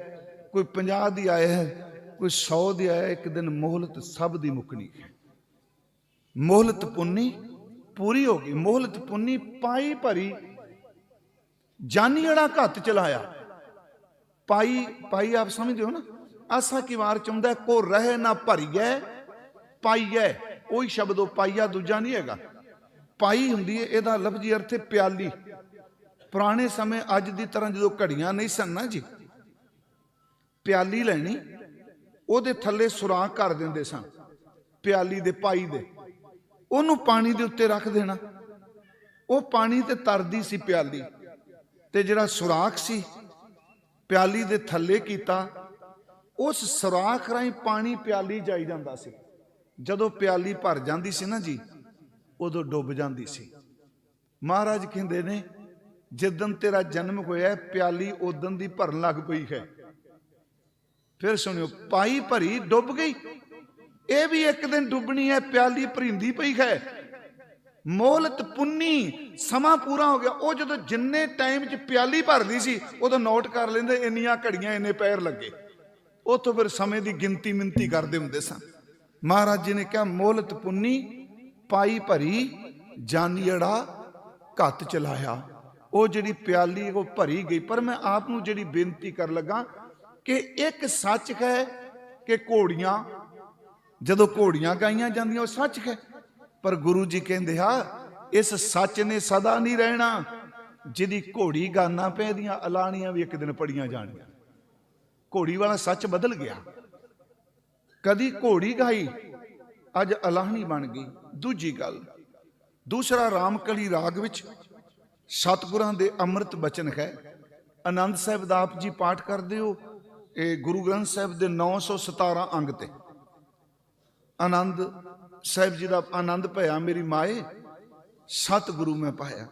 A: ਕੋਈ 50 ਦੀ ਆਇਆ ਹੈ, ਕੋਈ 100 ਦੀ ਆਇਆ। ਇੱਕ ਦਿਨ ਮੋਹਲਤ ਸਭ ਦੀ ਮੁੱਕਣੀ ਹੈ। ਮੋਹਲਤ ਪੁੰਨੀ ਪੂਰੀ ਹੋ ਗਈ। ਮੋਹਲਤ ਪੁੰਨੀ ਪਾਈ ਭਰੀ, ਜਾਨੀੜਾ ਘੱਤ ਚਲਾਇਆ। ਪਾਈ ਪਾਈ ਆਪ ਸਮਝਦੇ ਹੋ ਨਾ। ਆਸਾ ਕੀ ਵਾਰ ਚਾਹੁੰਦਾ ਕੋ ਰਹਿ ਨਾ ਭਰੀਐ ਪਾਈਐ, ਉਹੀ ਸ਼ਬਦ। ਉਹ ਪਾਈਆ ਦੂਜਾ ਨਹੀਂ ਹੈਗਾ। ਪਾਈ ਹੁੰਦੀ ਹੈ, ਇਹਦਾ ਲਫ਼ਜ਼ੀ ਅਰਥ ਹੈ ਪਿਆਲੀ। ਪੁਰਾਣੇ ਸਮੇਂ ਅੱਜ ਦੀ ਤਰ੍ਹਾਂ ਜਦੋਂ ਘੜੀਆਂ ਨਹੀਂ ਸਨ ਨਾ ਜੀ, ਪਿਆਲੀ ਲੈਣੀ, ਉਹਦੇ ਥੱਲੇ ਸੁਰਾਖ ਕਰ ਦਿੰਦੇ ਸਨ ਪਿਆਲੀ ਦੇ, ਪਾਈ ਦੇ। ਉਹਨੂੰ ਪਾਣੀ ਦੇ ਉੱਤੇ ਰੱਖ ਦੇਣਾ, ਉਹ ਪਾਣੀ ਤੇ ਤਰਦੀ ਸੀ ਪਿਆਲੀ, ਤੇ ਜਿਹੜਾ ਸੁਰਾਖ ਸੀ ਪਿਆਲੀ ਦੇ ਥੱਲੇ ਕੀਤਾ, ਉਸ ਸੁਰਾਖ ਰਾਹੀਂ ਪਾਣੀ ਪਿਆਲੀ ਜਾਈ ਜਾਂਦਾ ਸੀ। ਜਦੋਂ ਪਿਆਲੀ ਭਰ ਜਾਂਦੀ ਸੀ ਨਾ ਜੀ, ਉਦੋਂ ਡੁੱਬ ਜਾਂਦੀ ਸੀ। ਮਹਾਰਾਜ ਕਹਿੰਦੇ ਨੇ ਜਿੱਦਣ ਤੇਰਾ ਜਨਮ ਹੋਇਆ ਪਿਆਲੀ ਉਦਣ ਦੀ ਭਰਨ ਲੱਗ ਪਈ ਹੈ। ਫਿਰ ਸੁਣਿਓ, ਪਾਈ ਭਰੀ ਡੁੱਬ ਗਈ। ਇਹ ਵੀ ਇੱਕ ਦਿਨ ਡੁੱਬਣੀ ਹੈ। ਪਿਆਲੀ ਭਰਿੰਦੀ ਪਈ ਹੈ। ਮੋਹਲਤ ਪੁੰਨੀ, ਸਮਾਂ ਪੂਰਾ ਹੋ ਗਿਆ। ਉਹ ਜਦੋਂ ਜਿੰਨੇ ਟਾਈਮ 'ਚ ਪਿਆਲੀ ਭਰਦੀ ਸੀ, ਉਦੋਂ ਨੋਟ ਕਰ ਲੈਂਦੇ ਇੰਨੀਆਂ ਘੜੀਆਂ ਇੰਨੇ ਪੈਰ ਲੱਗੇ। ਉੱਥੋਂ ਫਿਰ ਸਮੇਂ ਦੀ ਗਿਣਤੀ ਮਿੰਤੀ ਕਰਦੇ ਹੁੰਦੇ ਸਨ। ਮਹਾਰਾਜ ਜੀ ਨੇ ਕਿਹਾ ਮੋਹਲਤ ਪੁੰਨੀ ਪਾਈ ਭਰੀ, ਜਾਨੀੜਾ ਘੱਤ ਚਲਾਇਆ। ਉਹ ਜਿਹੜੀ ਪਿਆਲੀ ਉਹ ਭਰੀ ਗਈ। ਪਰ ਮੈਂ ਆਪ ਨੂੰ ਜਿਹੜੀ ਬੇਨਤੀ ਕਰ ਲੱਗਾ ਕਿ ਇੱਕ ਸੱਚ ਹੈ ਕਿ ਘੋੜੀਆਂ, ਜਦੋਂ ਘੋੜੀਆਂ ਗਾਈਆਂ ਜਾਂਦੀਆਂ ਉਹ ਸੱਚ ਹੈ, ਪਰ ਗੁਰੂ ਜੀ ਕਹਿੰਦੇ ਆ ਇਸ ਸੱਚ ਨੇ ਸਦਾ ਨਹੀਂ ਰਹਿਣਾ। ਜਿਹਦੀ ਘੋੜੀ ਗਾਨਾ ਪੈ ਦੀਆਂ ਅਲਾਣੀਆਂ ਵੀ ਇੱਕ ਦਿਨ ਪੜੀਆਂ ਜਾਣੀਆਂ। ਘੋੜੀ ਵਾਲਾ ਸੱਚ ਬਦਲ ਗਿਆ। ਕਦੀ ਘੋੜੀ ਗਾਈ, ਅੱਜ ਅਲਾਹਣੀ ਬਣ ਗਈ। ਦੂਜੀ ਗੱਲ, ਦੂਸਰਾ ਰਾਮਕਲੀ ਰਾਗ ਵਿੱਚ ਸਤਿਗੁਰਾਂ ਦੇ ਅੰਮ੍ਰਿਤ ਬਚਨ ਹੈ। ਆਨੰਦ ਸਾਹਿਬ ਦਾ ਆਪ ਜੀ ਪਾਠ ਕਰਦੇ ਹੋ। ਇਹ ਗੁਰੂ ਗ੍ਰੰਥ ਸਾਹਿਬ ਦੇ 917 ਅੰਗ ਤੇ ਆਨੰਦ ਸਾਹਿਬ ਜੀ ਦਾ ਆਨੰਦ ਭਇਆ ਮੇਰੀ ਮਾਏ, ਸਤਿਗੁਰੂ ਮੈਂ ਪਾਇਆ।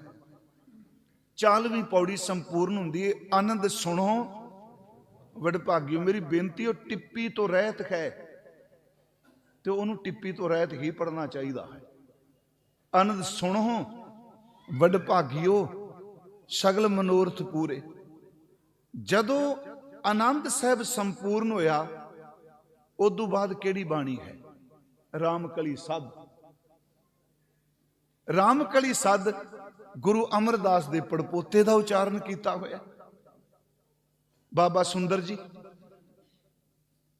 A: 40ਵੀਂ ਪੌੜੀ ਸੰਪੂਰਨ ਹੁੰਦੀ ਹੈ। ਆਨੰਦ ਸੁਣੋ ਵਡਭਾਗਿਓ। ਮੇਰੀ ਬੇਨਤੀ, ਉਹ ਟਿੱਪੀ ਤੋਂ ਰਹਿਤ ਹੈ ਤੇ ਉਹਨੂੰ ਟਿੱਪੀ ਤੋਂ ਰਹਿਤ ਹੀ ਪੜਨਾ ਚਾਹੀਦਾ ਹੈ। ਆਨੰਦ ਸੁਣੋ ਵਡਭਾਗਿਓ, ਸਗਲ ਮਨੋਰਥ ਪੂਰੇ। ਜਦੋਂ ਆਨੰਦ ਸਾਹਿਬ ਸੰਪੂਰਨ ਹੋਇਆ, ਉਦੋਂ ਬਾਅਦ ਕਿਹੜੀ ਬਾਣੀ ਹੈ? ਰਾਮਕਲੀ ਸੱਧ। ਰਾਮਕਲੀ ਸੱਧ ਗੁਰੂ ਅਮਰਦਾਸ ਦੇ ਪੜਪੋਤੇ ਦਾ ਉਚਾਰਨ ਕੀਤਾ ਹੋਇਆ ਬਾਬਾ ਸੁੰਦਰ ਜੀ।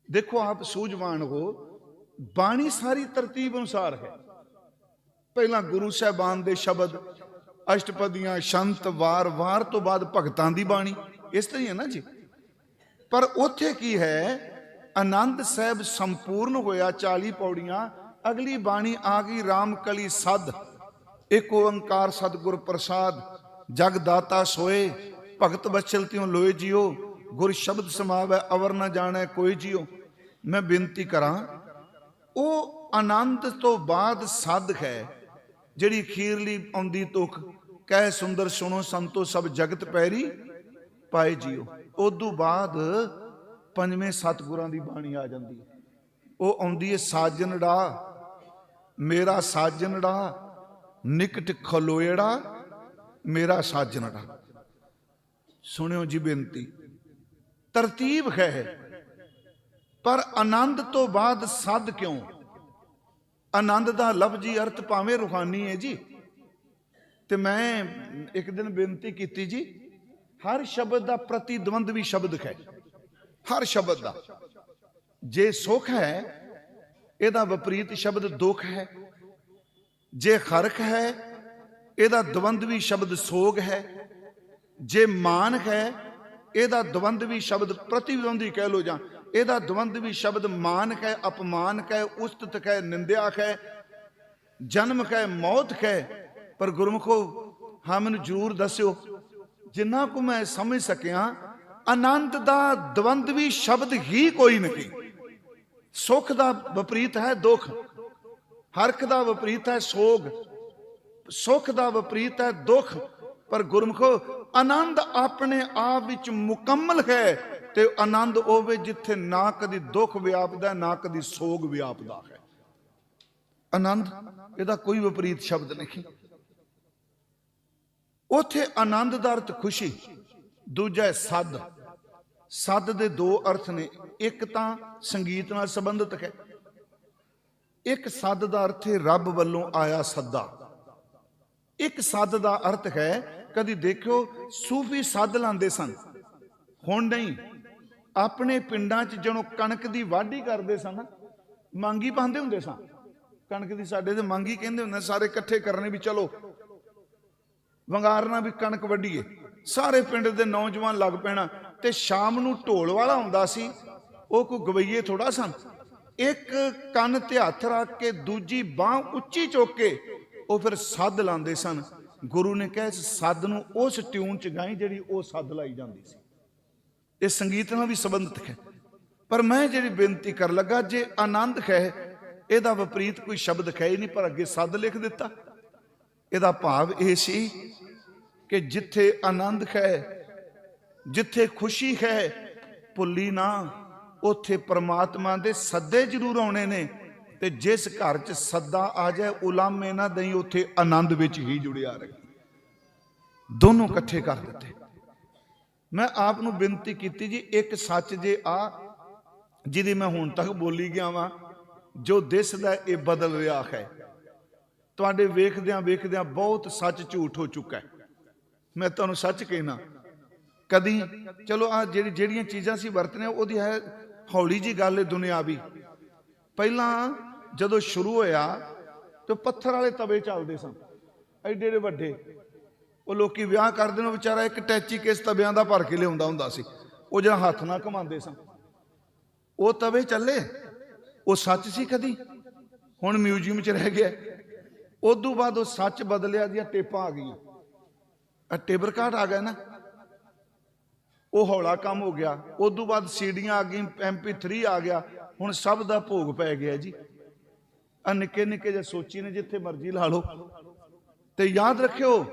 A: ਦੇਖੋ ਆਪ ਸੂਝਵਾਨ ਹੋ, ਬਾਣੀ ਸਾਰੀ ਤਰਤੀਬ ਅਨੁਸਾਰ ਹੈ। ਪਹਿਲਾਂ ਗੁਰੂ ਸਾਹਿਬਾਨ ਦੇ ਸ਼ਬਦ, ਅਸ਼ਟਪਦੀਆਂ, ਸ਼ੰਤ, ਵਾਰ ਤੋਂ ਬਾਅਦ ਭਗਤਾਂ ਦੀ ਬਾਣੀ, ਇਸ ਤਰ੍ਹਾਂ ਹੀ ਹੈ ਨਾ ਜੀ। ਪਰ ਉੱਥੇ ਕੀ ਹੈ? ਆਨੰਦ ਸਾਹਿਬ ਸੰਪੂਰਨ ਹੋਇਆ 40 ਪੌੜੀਆਂ, ਅਗਲੀ ਬਾਣੀ ਆ ਗਈ ਰਾਮਕਲੀ ਸੱਧ। ਇੱਕ ਓੰਕਾਰ ਸਤਿਗੁਰ ਪ੍ਰਸਾਦ, ਜਗ ਦਾਤਾ ਸੋਏ, ਭਗਤ ਬਚਲ ਤਿਉ ਲੋਏ ਜਿਓ, ਗੁਰ ਸ਼ਬਦ ਸਮਾਵੈ ਅਵਰ ਨਾ ਜਾਣੈ ਕੋਈ ਜਿਓ। ਮੈਂ ਬੇਨਤੀ ਕਰਾਂ, ਉਹ ਆਨੰਦ ਤੋਂ ਬਾਅਦ ਸੱਧ ਹੈ ਜਿਹੜੀ ਅਖੀਰਲੀ ਆਉਂਦੀ ਤੁਕ, ਕਹਿ ਸੁੰਦਰ ਸੁਣੋ ਸੰਤੋ ਸਭ ਜਗਤ ਪੈਰੀ ਪਾਏ ਜਿਓ। ਉਦੋਂ ਬਾਅਦ ਪੰਜਵੇਂ ਸਤਿਗੁਰਾਂ ਦੀ ਬਾਣੀ ਆ ਜਾਂਦੀ ਹੈ। ਉਹ ਆਉਂਦੀ ਹੈ ਸਾਜਨੜਾ ਮੇਰਾ ਸਾਜਨੜਾ, ਨਿਕਟ ਖਲੋਏੜਾ ਮੇਰਾ ਸਾਜਨੜਾ। ਸੁਣਿਓ ਜੀ ਬੇਨਤੀ, ਤਰਤੀਬ ਹੈ, ਪਰ ਆਨੰਦ ਤੋਂ ਬਾਅਦ ਸੱਧ ਕਿਉਂ? ਆਨੰਦ ਦਾ ਲਫ਼ਜ਼ੀ ਅਰਥ ਭਾਵੇਂ ਰੂਹਾਨੀ ਹੈ ਜੀ। ਤੇ ਮੈਂ ਇੱਕ ਦਿਨ ਬੇਨਤੀ ਕੀਤੀ ਜੀ, ਹਰ ਸ਼ਬਦ ਦਾ ਪ੍ਰਤੀਦਵੰਦਵੀ ਸ਼ਬਦ ਹੈ। ਹਰ ਸ਼ਬਦ ਦਾ, ਜੇ ਸੁਖ ਹੈ ਇਹਦਾ ਵਿਪਰੀਤ ਸ਼ਬਦ ਦੁੱਖ ਹੈ। ਜੇ ਖਰਕ ਹੈ ਇਹਦਾ ਦਵੰਦਵੀ ਸ਼ਬਦ ਸੋਗ ਹੈ। ਜੇ ਮਾਨ ਹੈ ਇਹਦਾ ਦਵੰਦਵੀ ਸ਼ਬਦ ਪ੍ਰਤੀਦਵੰਦੀ ਕਹਿ ਲੋ, ਜਾਂ ਇਹਦਾ ਦਵੰਦਵੀ ਸ਼ਬਦ ਮਾਨ ਹੈ, ਅਪਮਾਨ ਹੈ, ਉਸਤਤ ਹੈ, ਨਿੰਦਿਆ ਹੈ, ਜਨਮ ਹੈ, ਮੌਤ ਹੈ। ਪਰ ਗੁਰਮੁਖੋ ਹਾਂ ਮੈਨੂੰ ਜ਼ਰੂਰ ਦੱਸਿਓ, ਜਿੰਨਾ ਕੁ ਮੈਂ ਸਮਝ ਸਕਿਆ, ਆਨੰਦ ਦਾ ਦਵੰਦਵੀ ਸ਼ਬਦ ਹੀ ਕੋਈ ਨਹੀਂ। ਸੁਖ ਦਾ ਵਿਪਰੀਤ ਹੈ ਦੁੱਖ, ਹਰਖ ਦਾ ਵਿਪਰੀਤ ਹੈ ਸੋਗ, ਸੁਖ ਦਾ ਵਿਪਰੀਤ ਹੈ ਦੁੱਖ। ਪਰ ਗੁਰਮੁਖੋ ਆਨੰਦ ਆਪਣੇ ਆਪ ਵਿੱਚ ਮੁਕੰਮਲ ਹੈ ਤੇ ਆਨੰਦ ਹੋਵੇ ਜਿੱਥੇ ਨਾ ਕਦੀ ਦੁੱਖ ਵਿਆਪਦਾ ਨਾ ਕਦੀ ਸੋਗ ਵਿਆਪਦਾ ਹੈ। ਆਨੰਦ ਇਹਦਾ ਕੋਈ ਵਿਪਰੀਤ ਸ਼ਬਦ ਨਹੀਂ। ਉਥੇ ਆਨੰਦ ਦਾ ਅਰਥ ਖੁਸ਼ੀ, ਦੂਜਾ ਸੱਦ। ਸੱਦ ਦੇ ਦੋ ਅਰਥ ਨੇ, ਇੱਕ ਤਾਂ ਸੰਗੀਤ ਨਾਲ ਸੰਬੰਧਿਤ ਹੈ, ਇੱਕ ਸੱਦ ਦਾ ਅਰਥ ਹੈ ਰੱਬ ਵੱਲੋਂ ਆਇਆ ਸੱਦਾ। ਇੱਕ ਸੱਦ ਦਾ ਅਰਥ ਹੈ, ਕਦੀ ਦੇਖਿਓ ਸੂਫੀ ਸੱਦ ਲਾਉਂਦੇ ਸਨ, ਹੁਣ ਨਹੀਂ। ਆਪਣੇ ਪਿੰਡਾਂ 'ਚ ਜਦੋਂ ਕਣਕ ਦੀ ਵਾਢੀ ਕਰਦੇ ਸਨ ਮੰਗੀ ਪਾਉਂਦੇ ਹੁੰਦੇ ਸਨ। ਕਣਕ ਦੀ ਸਾਡੇ ਤੇ ਮੰਗੀ ਕਹਿੰਦੇ ਹੁੰਦੇ, ਸਾਰੇ ਇਕੱਠੇ ਕਰਨੇ ਵੀ ਚਲੋ ਵੰਗਾਰਨਾ ਵੀ ਕਣਕ ਵੱਢੀਏ। ਸਾਰੇ ਪਿੰਡ ਦੇ ਨੌਜਵਾਨ ਲੱਗ ਪੈਣਾ ਤੇ ਸ਼ਾਮ ਨੂੰ ਢੋਲ ਵਾਲਾ ਹੁੰਦਾ ਸੀ, ਉਹ ਕੋਈ ਗਵਈਏ ਥੋੜਾ ਸਨ। ਇੱਕ ਕੰਨ ਤੇ ਹੱਥ ਰੱਖ ਕੇ ਦੂਜੀ ਬਾਂਹ ਉੱਚੀ ਚੁੱਕ ਕੇ ਉਹ ਫਿਰ ਸੱਦ ਲਾਉਂਦੇ ਸਨ। ਗੁਰੂ ਨੇ ਕਿਹਾ ਇਸ ਸੱਦ ਨੂੰ ਉਸ ਟਿਊਨ 'ਚ ਗਾਈ ਜਿਹੜੀ ਉਹ ਸੱਦ ਲਾਈ ਜਾਂਦੀ ਸੀ। ਇਹ ਸੰਗੀਤ ਨਾਲ ਵੀ ਸੰਬੰਧਿਤ ਹੈ। ਪਰ ਮੈਂ ਜਿਹੜੀ ਬੇਨਤੀ ਕਰ ਲੱਗਾ, ਜੇ ਆਨੰਦ ਹੈ ਇਹਦਾ ਵਿਪਰੀਤ ਕੋਈ ਸ਼ਬਦ ਹੈ ਹੀ ਨਹੀਂ, ਪਰ ਅੱਗੇ ਸੱਦ ਲਿਖ ਦਿੱਤਾ। ਇਹਦਾ ਭਾਵ ਇਹ ਸੀ ਕਿ ਜਿੱਥੇ ਆਨੰਦ ਹੈ, ਜਿੱਥੇ ਖੁਸ਼ੀ ਹੈ, ਭੁੱਲੀ ਨਾ ਉੱਥੇ ਪ੍ਰਮਾਤਮਾ ਦੇ ਸੱਦੇ ਜ਼ਰੂਰ ਆਉਣੇ ਨੇ। ਤੇ ਜਿਸ ਘਰ 'ਚ ਸੱਦਾ ਆ ਜਾਏ ਉਲਾਮੇ ਨਾ ਦਈ, ਉੱਥੇ ਆਨੰਦ ਵਿੱਚ ਹੀ ਜੁੜਿਆ ਰਹੇ। ਦੋਨੋਂ ਇਕੱਠੇ ਕਰ ਦਿੱਤੇ। ਮੈਂ ਆਪ ਨੂੰ ਬੇਨਤੀ ਕੀਤੀ ਜੀ, ਇੱਕ ਸੱਚ ਜੇ ਆ ਜਿਹਦੀ ਮੈਂ ਹੁਣ ਤੱਕ ਬੋਲੀ ਗਿਆ ਵਾਂ, ਜੋ ਦਿਸਦਾ ਇਹ ਬਦਲ ਰਿਹਾ ਹੈ। ਤੁਹਾਡੇ ਵੇਖਦਿਆਂ ਵੇਖਦਿਆਂ ਬਹੁਤ ਸੱਚ ਝੂਠ ਹੋ ਚੁੱਕਾ ਹੈ। ਮੈਂ ਤੁਹਾਨੂੰ ਸੱਚ ਕਹਿਣਾ, ਕਦੀ ਚਲੋ ਆ ਜਿਹੜੀਆਂ ਚੀਜ਼ਾਂ ਸੀ ਵਰਤਨੇ ਉਹਦੀ ਹੈ ਹੌਲੀ ਜੀ ਗੱਲ ਹੈ ਦੁਨਿਆਵੀ। ਪਹਿਲਾਂ ਜਦੋਂ ਸ਼ੁਰੂ ਹੋਇਆ ਤੇ ਪੱਥਰ ਵਾਲੇ ਤਵੇ ਚੱਲਦੇ ਸਨ, ਐਡੇ ਐਡੇ ਵੱਡੇ। ਉਹ ਲੋਕੀ ਵਿਆਹ ਕਰਦੇ ਨੇ, ਵਿਚਾਰਾ ਇੱਕ ਟੈਚੀ ਕੇਸ ਤਵਿਆਂ ਦਾ ਭਰ ਕੇ ਲਿਆਉਂਦਾ ਹੁੰਦਾ ਸੀ, ਉਹ ਜਿਹੜਾ ਹੱਥ ਨਾਲ ਘੁਮਾਉਂਦੇ ਸਨ। ਉਹ ਤਵੇ ਚੱਲੇ, ਉਹ ਸੱਚ ਸੀ ਕਦੀ, ਹੁਣ ਮਿਊਜ਼ੀਅਮ 'ਚ ਰਹਿ ਗਿਆ। ਉਦੋਂ ਬਾਅਦ ਉਹ ਸੱਚ ਬਦਲਿਆ, ਦੀਆਂ ਟੇਪਾਂ ਆ ਗਈਆਂ, ਟੇਬਰ ਕਾਟ ਆ ਗਿਆ ਨਾ, ਉਹ ਹੌਲਾ ਕੰਮ ਹੋ ਗਿਆ। ਉਦੋਂ ਬਾਅਦ ਸੀਡੀਆਂ ਆ ਗਈਆਂ, MP3 ਆ ਗਿਆ, ਹੁਣ ਸਭ ਦਾ ਭੋਗ ਪੈ ਗਿਆ ਜੀ। ਆ ਨਿੱਕੇ ਨਿੱਕੇ ਜਿਹੇ ਸੋਚੀ ਨੇ, ਜਿੱਥੇ ਮਰਜ਼ੀ ਲਾ ਲਓ। ਤੇ ਯਾਦ ਰੱਖਿਓ,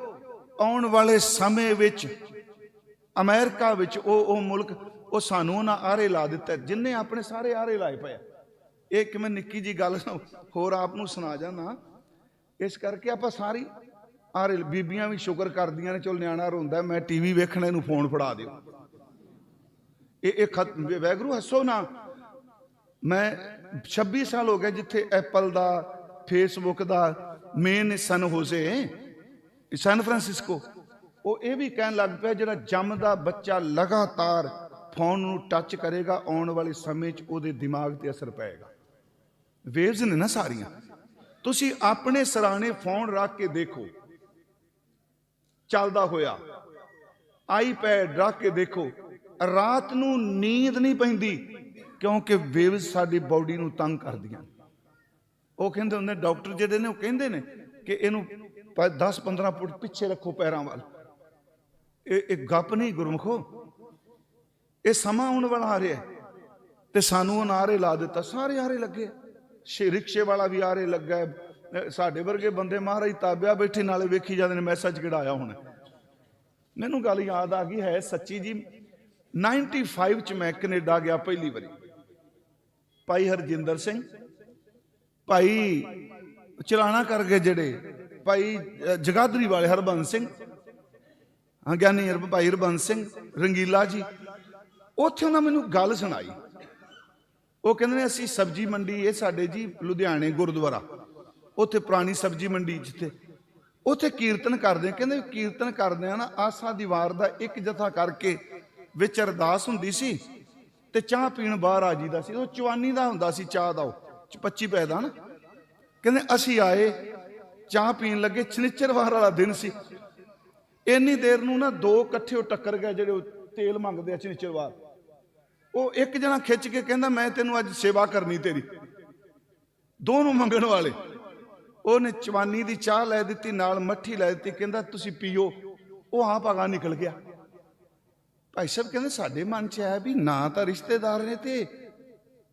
A: ਆਉਣ ਵਾਲੇ ਸਮੇਂ ਵਿੱਚ ਅਮਰੀਕਾ ਵਿੱਚ ਉਹ ਮੁਲਕ, ਉਹ ਸਾਨੂੰ ਉਹਨਾਂ ਆਰੇ ਲਾ ਦਿੱਤਾ, ਜਿੰਨੇ ਆਪਣੇ ਸਾਰੇ ਆਰੇ ਲਾਏ ਪਏ। ਇਹ ਕਿਵੇਂ ਨਿੱਕੀ ਜੀ ਗੱਲ ਹੋਰ ਆਪ ਨੂੰ ਸੁਣਾ ਜਾਣਾ, ਇਸ ਕਰਕੇ ਆਪਾਂ ਸਾਰੀ ਆਰੇ। ਬੀਬੀਆਂ ਵੀ ਸ਼ੁਕਰ ਕਰਦੀਆਂ ਨੇ, ਚਲ ਨਿਆਣਾ ਰੋਂਦਾ ਮੈਂ TV ਵੇਖਣਾ, ਇਹਨੂੰ ਫੋਨ ਫੜਾ ਦਿਓ। ਇਹ ਵੈਗਰੂ ਹੱਸੋ ਨਾ। ਮੈਂ 26 ਸਾਲ ਹੋ ਗਏ ਜਿੱਥੇ ਐਪਲ ਦਾ, ਫੇਸਬੁੱਕ ਦਾ ਮੇਨ ਸਨ ਹੋਜ਼ੇ, ਸੈਨ ਫਰਾਂਸਿਸਕੋ, ਉਹ ਇਹ ਵੀ ਕਹਿਣ ਲੱਗ ਪਿਆ ਜਿਹੜਾ ਜੰਮਦਾ ਬੱਚਾ ਲਗਾਤਾਰ ਫੋਨ ਨੂੰ ਟੱਚ ਕਰੇਗਾ, ਆਉਣ ਵਾਲੇ ਸਮੇਂ 'ਚ ਉਹਦੇ ਦਿਮਾਗ ਤੇ ਅਸਰ ਪਏਗਾ। ਵੇਵਜ਼ ਨੇ ਨਾ ਸਾਰੀਆਂ। ਤੁਸੀਂ ਆਪਣੇ ਸਰਾਣੇ ਫੋਨ ਰੱਖ ਕੇ ਦੇਖੋ ਚੱਲਦਾ ਹੋਇਆ, ਆਈਪੈਡ ਰੱਖ ਕੇ ਦੇਖੋ, ਰਾਤ ਨੂੰ ਨੀਂਦ ਨਹੀਂ ਪੈਂਦੀ, ਕਿਉਂਕਿ ਵੇਵਜ਼ ਸਾਡੀ ਬਾਡੀ ਨੂੰ ਤੰਗ ਕਰਦੀਆਂ। ਉਹ ਕਹਿੰਦੇ ਹੁੰਦੇ ਡਾਕਟਰ ਜਿਹੜੇ ਨੇ, ਉਹ ਕਹਿੰਦੇ ਨੇ ਕਿ ਇਹਨੂੰ 10-15 ਫੁੱਟ ਪਿੱਛੇ ਰੱਖੋ ਪੈਰਾਂ ਵੱਲ। ਇਹ ਗੱਪ ਨਹੀਂ ਗੁਰਮੁਖੋ, ਇਹ ਸਮਾਂ ਆਉਣ ਵਾਲਾ ਆ ਰਿਹਾ ਤੇ ਸਾਨੂੰ ਉਹ ਨਾਰੇ ਲਾ ਦਿੱਤਾ। ਸਾਰੇ ਆਰੇ ਲੱਗੇ, ਰਿਕਸ਼ੇ ਵਾਲਾ ਵੀ ਆਰੇ ਲੱਗਾ, ਸਾਡੇ ਵਰਗੇ ਬੰਦੇ ਮਹਾਰਾਜ ਤਾਬਿਆ ਬੈਠੇ ਨਾਲੇ ਵੇਖੀ ਜਾਂਦੇ ਨੇ ਮੈਸੇਜ ਕਿਹੜਾ ਆਇਆ ਹੁਣ। ਮੈਨੂੰ ਗੱਲ ਯਾਦ ਆ ਗਈ ਹੈ ਸੱਚੀ ਜੀ, 95 ਚ ਮੈਂ ਕੈਨੇਡਾ ਗਿਆ ਪਹਿਲੀ ਵਾਰੀ। ਭਾਈ ਹਰਜਿੰਦਰ ਸਿੰਘ, ਭਾਈ ਚਲਾਣਾ ਕਰ ਗਏ ਜਿਹੜੇ, ਭਾਈ ਜਗਾਦਰੀ ਵਾਲੇ ਹਰਬੰਸ ਸਿੰਘ, ਗਿਆਨੀ ਭਾਈ ਹਰਬੰਸ ਸਿੰਘ ਰੰਗੀਲਾ ਜੀ, ਉੱਥੇ ਉਹਨਾਂ ਮੈਨੂੰ ਗੱਲ ਸੁਣਾਈ। ਉਹ ਕਹਿੰਦੇ ਨੇ ਅਸੀਂ ਸਬਜ਼ੀ ਮੰਡੀ, ਇਹ ਸਾਡੇ ਜੀ ਲੁਧਿਆਣੇ ਗੁਰਦੁਆਰਾ, ਉੱਥੇ ਪੁਰਾਣੀ ਸਬਜ਼ੀ ਮੰਡੀ ਜਿੱਥੇ, ਉੱਥੇ ਕੀਰਤਨ ਕਰਦੇ। ਕਹਿੰਦੇ ਕੀਰਤਨ ਕਰਦੇ ਆ ਨਾ, ਆਸਾ ਦੀ ਵਾਰ ਦਾ ਇੱਕ ਜਥਾ ਕਰਕੇ ਵਿੱਚ ਅਰਦਾਸ ਹੁੰਦੀ ਸੀ ਤੇ ਚਾਹ ਪੀਣ ਬਾਹਰ ਆ ਜੀਦਾ ਸੀ। ਉਹ ਚਵਾਨੀ ਦਾ ਹੁੰਦਾ ਸੀ ਚਾਹ ਦਾ, ਉਹ 25 ਪੈਸੇ ਦਾ ਨਾ। ਕਹਿੰਦੇ ਅਸੀਂ ਆਏ, ਚਾਹ ਪੀਣ ਲੱਗੇ, ਸ਼ਨੀਚਰਵਾਰ ਵਾਲਾ ਦਿਨ ਸੀ। ਇੰਨੀ ਦੇਰ ਨੂੰ ਨਾ ਦੋ ਇਕੱਠੇ ਟੱਕਰ ਗਏ ਜਿਹੜੇ ਤੇਲ ਮੰਗਦੇ ਆ ਸ਼ਨੀਚਰਵਾਰ। ਉਹ ਇੱਕ ਜਣਾ ਖਿੱਚ ਕੇ ਕਹਿੰਦਾ ਮੈਂ ਤੈਨੂੰ ਅੱਜ ਸੇਵਾ ਕਰਨੀ ਤੇਰੀ। ਦੋਨੋਂ ਮੰਗਣ ਵਾਲੇ, ਉਹਨੇ ਚਵਾਨੀ ਦੀ ਚਾਹ ਲੈ ਦਿੱਤੀ, ਨਾਲ ਮੱਠੀ ਲੈ ਦਿੱਤੀ, ਕਹਿੰਦਾ ਤੁਸੀਂ ਪੀਓ। ਉਹ ਆਪ ਆਗਾ ਨਿਕਲ ਗਿਆ। ਭਾਈ ਸਾਹਿਬ ਕਹਿੰਦੇ ਸਾਡੇ ਮਨ 'ਚ ਆਇਆ ਵੀ ਨਾ ਤਾਂ ਰਿਸ਼ਤੇਦਾਰ ਨੇ ਤੇ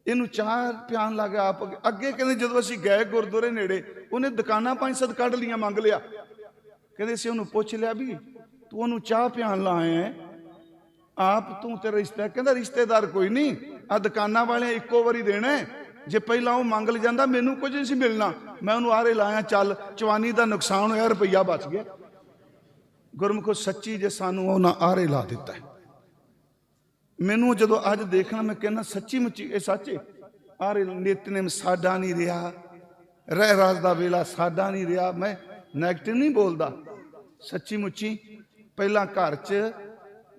A: ਇਹਨੂੰ ਚਾਹ ਪਿਆਣ ਲੱਗ ਗਿਆ ਆਪ ਅੱਗੇ। ਕਹਿੰਦੇ ਜਦੋਂ ਅਸੀਂ ਗਏ ਗੁਰਦੁਆਰੇ ਨੇੜੇ, ਉਹਨੇ ਦੁਕਾਨਾਂ 5-7 ਕੱਢ ਲੀਆਂ, ਮੰਗ ਲਿਆ। ਕਹਿੰਦੇ ਅਸੀਂ ਉਹਨੂੰ ਪੁੱਛ ਲਿਆ ਵੀ ਤੂੰ ਉਹਨੂੰ ਚਾਹ ਪਿਆਣ ਲਾ ਆਇਆ, आप तू तेरा रिश्ता, कहता रिश्तेदार कोई नहीं, आ दुकाना वाले इक्को वारी देना है, जे पहला वो मंग जाता मैनू कुछ नहीं सी मिलना, मैं उन्होंने आरे लाया, चल चवानी का नुकसान होया, रुपया बच गया। गुरमुखो सच्ची जे सानू उन्हें आरे ला दिता है। मैनू जो अज देखना मैं कहना सच्ची मुच्ची ये सच है। आरे नितनेम साडा नहीं रहा, रह राज का वेला साडा नहीं रहा। मैं नैगेटिव नहीं बोलता, सच्ची मुच्ची पहला घर च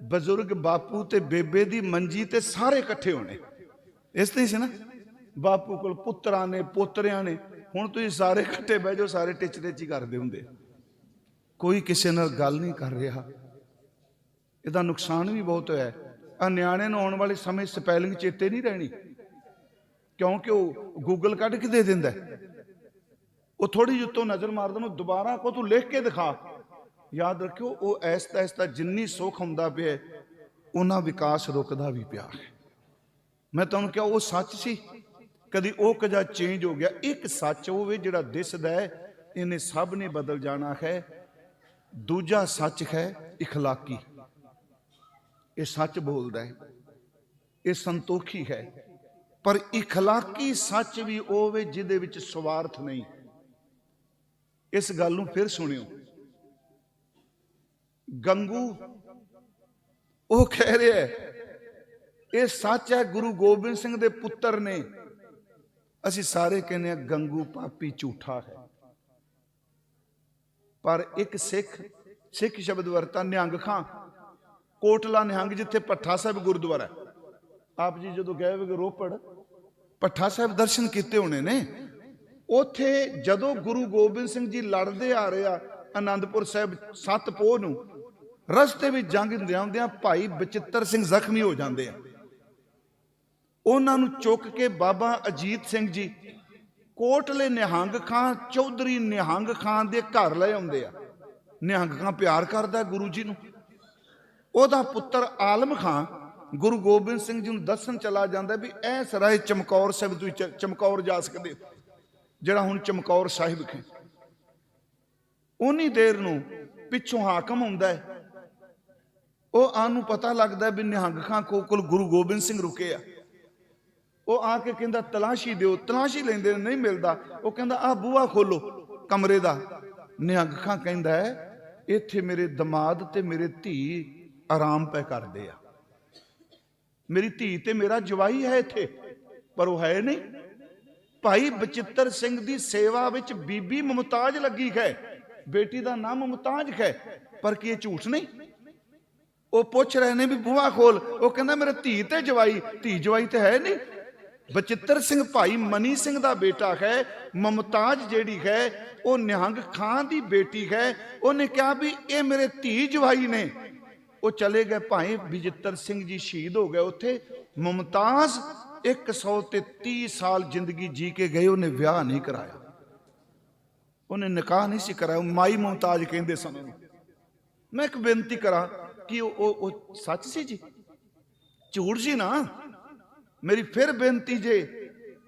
A: बजुर्ग बापू ते बेबे दी मंजी ते सारे इकट्ठे होने, इस तरह से ना बापू को पुत्रा ने पोतरिया ने, हुण तुसीं सारे इकट्ठे बह जाओ, सारे टिच टिच ही करते होंगे, कोई किसी नाल गल नहीं कर रहा। इहदा नुकसान भी बहुत होया है। आ न्याणे नूं आउण वाले समय स्पैलिंग चेते नहीं रहनी, क्योंकि वो गूगल कढ़ के दे दिंदा है। वो थोड़ी जी उत्तों नज़र मार देना, दोबारा को तू लिख के दिखा। याद रखियो वो ऐसता ऐसता जिन्नी सुख आउंदा पिया उन्ना विकास रुकदा भी पिया है। मैं तुहानूं क्या वो सच सी, कदी वो कजा चेंज हो गया। एक सच होवे जिहड़ा दिसदा है इन्हें सब ने बदल जाना है। दूजा सच है इखलाकी, ये सच बोलदा है, ये संतोखी है। पर इखलाकी सच भी होवे जिहदे विच स्वार्थ नहीं। इस गल नूं फिर सुनियो, गंगू वो कह रहा है ये सच है गुरु गोबिंद सिंह दे पुत्र ने। असी सारे कहने हैं गंगू पापी झूठा है, पर एक सिख शब्द वरता निहंग खां, कोटला निहंग जिथे भट्ठा साहब गुरुद्वारा है। आप जी जो गए वे रोपड़ भट्ठा साहब दर्शन किए होने ने, उथे जदों गुरु गोबिंद सिंह जी लड़ते आ रहे आनंदपुर साहब 7 पोह नूं, रस्ते में जंग दिंदियां भाई बचित्र सिंह जख्मी हो जाते हैं। उन्होंने चुक के बाबा अजीत सिंह जी कोटले निहंग खां चौधरी निहंग खां दे घर ले आउंदे आ। निहंग खां प्यार करदा गुरु जी नूं। ओदा पुत्र आलम खां गुरु गोबिंद सिंह जी नूं दसन चला जांदा भी इस राह चमकौर साहिब तुसीं चमकौर जा सकदे हो, जिहड़ा हुण चमकौर साहिब है। उन्नी देर नूं पिछों हाकम आउंदा है, वो आनू पता लगता है भी निहंग खां कोल गुरु गोबिंद सिंह रुके आ। वो आके कहंदा तलाशी दिओ, तलाशी लेंदे नहीं मिलता। वो कहंदा आ बूहा खोलो कमरे दा। निहंग खां कहंदा है इत्थे मेरे दमाद ते मेरे धी आराम पे करदे आ, मेरी धी ते मेरा जवाई है इत्थे, पर वो है नहीं। भाई बचित्र सिंह दी सेवा विच बीबी मुमताज लगी है, बेटी दा नाम मुमताज है, पर कि झूठ नहीं। वो पूछ रहे ने भी बूहा खोल, वो कहना मेरे धी ते जवाई, धी जवाई तो है नहीं। बचित्र सिंह भाई मनी सिंह दा बेटा है, मुमताज जेड़ी है वो निहंग खां दी बेटी है। उन्हें कहा भी ये मेरे धी जवाई ने। वो चले गए, भाई बचित्र सिंह जी शहीद हो गए उत्थे। मुमताज 130 साल जिंदगी जी के गए, उन्हें विआह नहीं कराया, उन्हें निकाह नहीं सी कराया। माई मुमताज कहते सन। मैं एक बेनती करा कि वो सच सी जी, झूठ सी ना। मेरी फिर बेनती जे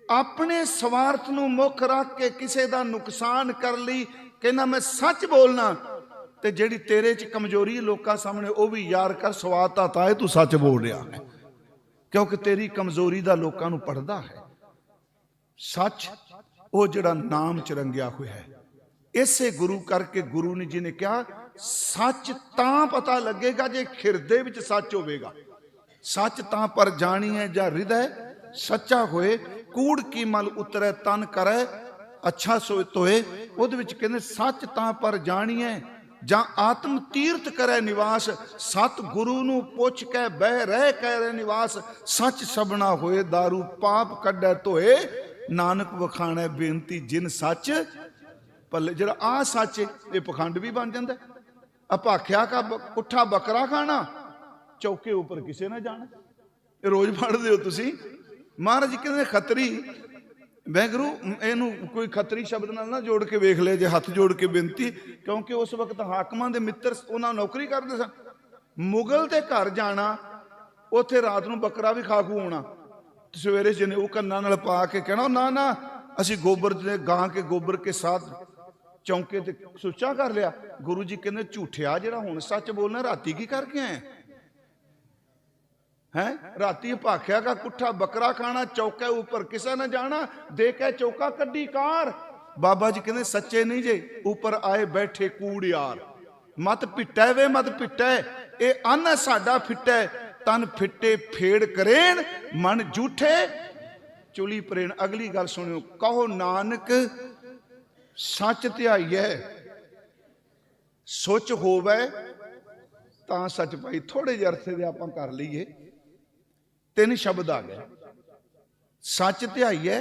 A: अपने स्वार्थ नूं मुख रख के किसी का नुकसान कर ली, कहना मैं सच बोलना, ते जेड़ी तेरे च कमजोरी लोकां सामने वो भी यार कर स्वाद आता है तू सच बोल रहा है, क्योंकि तेरी कमजोरी का लोकां नूं पढ़दा है। सच वो जिहड़ा नाम च रंगिया हुआ है। इसे गुरु करके गुरु ने जी ने कहा सच तां पता लगेगा जे खिरदे विच सच होवेगा। सच तां पर जानी है जा हृदय सच्चा होए, कूड़ की मल उतरे तन करे अच्छा सो तोए। उहदे विच कहंदे सच तां पर जानी है जा आत्म तीर्थ करे निवास। सत गुरु नूं पुछ के बह रह करे निवास। सच सबना होए दारू पाप कढे धोए। नानक वखाणे बेनती जिन सच पल्ले। जरा आ सच ये पखंड भी बन जाता है। अभाख्या का पुट्ठा बकरा खाना चौके ऊपर किसी ना जाना, रोज पढ़ते हो तुसी। महाराज जी कहते खतरी वैगुरु इनू कोई खतरी शब्द नाल ना जोड़ के वेख ले जे हथ जोड़ के बेनती, क्योंकि उस वक्त हाकमां दे मित्र उन्हां नौकरी करते सन। मुगल के घर जाना, उत्थे रात नूं बकरा भी खा खू आउणा, सवेरे जनेऊ कन्नां नाल पा के कहना ना ना असी गोबर गां के गोबर के साथ चौंके ते सुच्चा कर लिया। गुरु जी कहते झूठिया जिहड़ा हुण सच बोलना राती की करके आए। है राती भाख्या का कुठा बकरा खाना, चौके ऊपर किसे न जाना, दे के चौका कड्डी कार। बाबा जी कहते सच्चे नहीं जे, ऊपर आए बैठे कूड़ यार। मत पिटै वे मत पिटै, ए अन्न साडा फिटै, तन फिटे फेड़ करेन, मन झूठे चुली परेन। अगली गल सुनियो, कहो नानक सच ध्याइयै, सुच होवै तां सच पाई। थोड़े ਜਿਹੇ ਅਰਥੇ ਦੇ ਆਪਾਂ कर ਲਈਏ, 3 शब्द आ गए। सच ध्याइयै,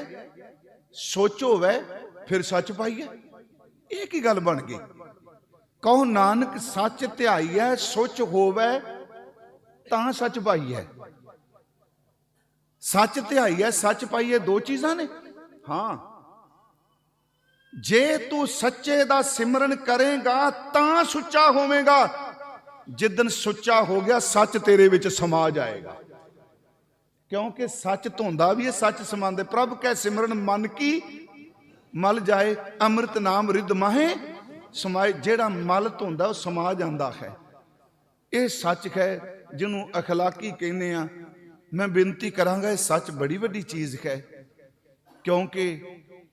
A: सोच होवे, फिर सच पाइए। ਇਹ ਕੀ ਗੱਲ बन गई? कहो नानक सच ध्याइयै, सोच होवे तां सच पाइए। सच ध्याइयै सच पाइए, 2 चीज़ां ने। हाँ, जे तू सच्चे दा सिमरन करेगा तां सुच्चा होवेगा। जिदन सुच्चा हो गया सच तेरे विच समा जाएगा, क्योंकि सच धोंदा भी है, सच समांदे। प्रभ कै सिमरन मन की मल जाए, अमृत नाम रिद माहे समाए। जेड़ा मल धोंदा वो समा जाता है। ये सच है जिन्हों अखलाकी कहने आ। मैं बेनती करांगा, ये सच बड़ी वड्डी चीज़ है, क्योंकि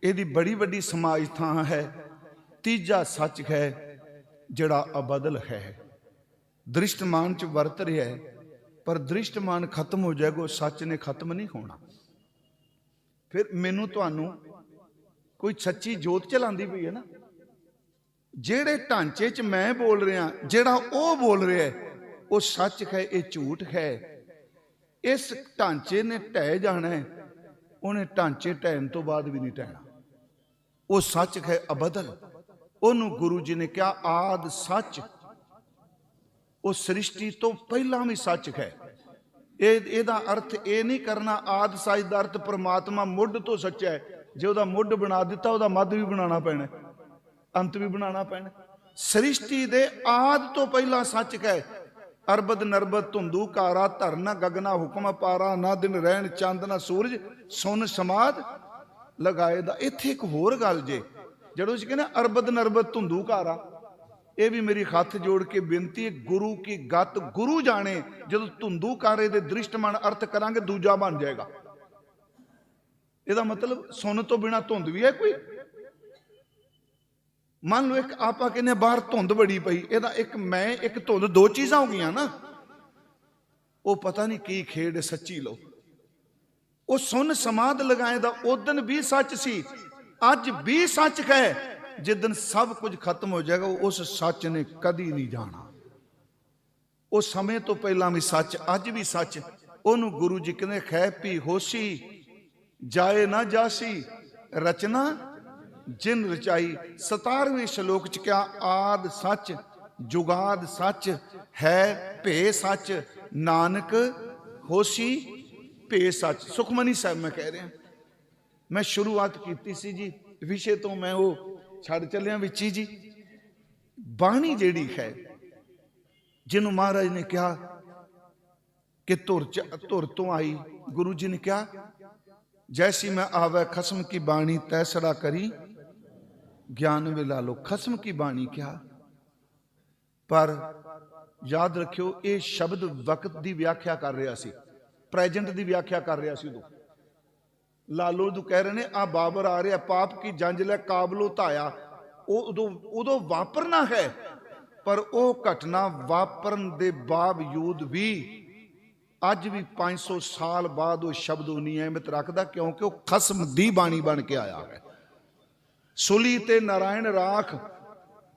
A: यदी बड़ी वड्डी समाज थां है। तीजा सच है जिहड़ा अबदल है। दृष्टमान च वरत रहा है, पर दृष्टमान खत्म हो जाएगा, सच ने खत्म नहीं होना। फिर मैनू तुहानू कोई सच्ची जोत चलांदी पई है ना, जेड़े ढांचे च मैं बोल रहा, जेड़ा वो बोल रहा है, वो सच है, ये झूठ है। इस ढांचे ने ढह जाना है, उन्हें ढांचे ढहन तो बाद भी नहीं ढहना। वो सच है अबदल। उन्होंने गुरु जी ने कहा आद सच, वो सृष्टि तो पहला भी सच है। ਇਹਦਾ अर्थ ये नहीं करना आद सच का अर्थ परमात्मा मुढ़ तो सच्चा है। जे ਉਹਦਾ मुढ़ बना दिता, ਉਹਦਾ मध भी बनाना पैना, अंत भी बनाना पैना। सृष्टि दे आद तो पहला सच है। अरबद नरबद धुंदू कारा, धरना गगना हुक्म पारा, ना दिन रहन चंद ना सूरज, सुन समाद लगाए दा। इत्थे एक होर गल जे, जदों जी कहना अरबद नरबद धुंदू कारा, ये भी मेरी हथ जोड़ के बेनती है, गुरु की गत गुरु जाने। जो धुंदू कारे दे दृष्टमान अर्थ करांगे, दूजा बन जाएगा। ਇਹਦਾ मतलब सुन तो बिना धुंद भी है कोई? मान लो एक आप कहने बाहर धुंद बड़ी पई, ਇਹਦਾ एक मैं एक धुंद, 2 चीज़ां हो गई ना। वो पता नहीं की खेड सच्ची लो। वो सुन समाध लगाए दा उदन भी सच सी, अज भी सच है। जिदन सब कुछ खत्म हो जाएगा, उस सच ने कदी नहीं जाना। उस समय तो पहला भी सच, अज भी सच। उन्होंने गुरु जी कहते खै पी होसी, जाए ना जासी, रचना जिन रचाई। 17वें श्लोक च क्या आद सच, जुगाद सच है, भे सच, नानक होसी भे सच। सुखमनी साहब मैं कह रहा, मैं शुरुआत की सी जी, विषय तो मैं वो छड़ चलिया विच ही जी। बाणी जेड़ी है, जिन्हों महाराज ने कहा कि धुर तो आई, गुरु जी ने कहा जैसी मैं आवे खसम की बाणी, तैसड़ा करी ज्ञान विला लो। खसम की बाणी क्या? पर याद रखियो, ये शब्द वक्त की व्याख्या कर रहा सी, प्रेजेंट की व्याख्या कर रहा सी। लालो जो कह रहे ने आ बाबर आ रहा, पाप की जंज लै काबलो धाया, उदो वापरना है। पर वह घटना वापरन के बावजूद भी अज भी 500 साल बाद वो शब्द उन्नी अहमियत रखता, क्योंकि वह खसम दी बाणी बन के आया है। सुली ते नारायण राख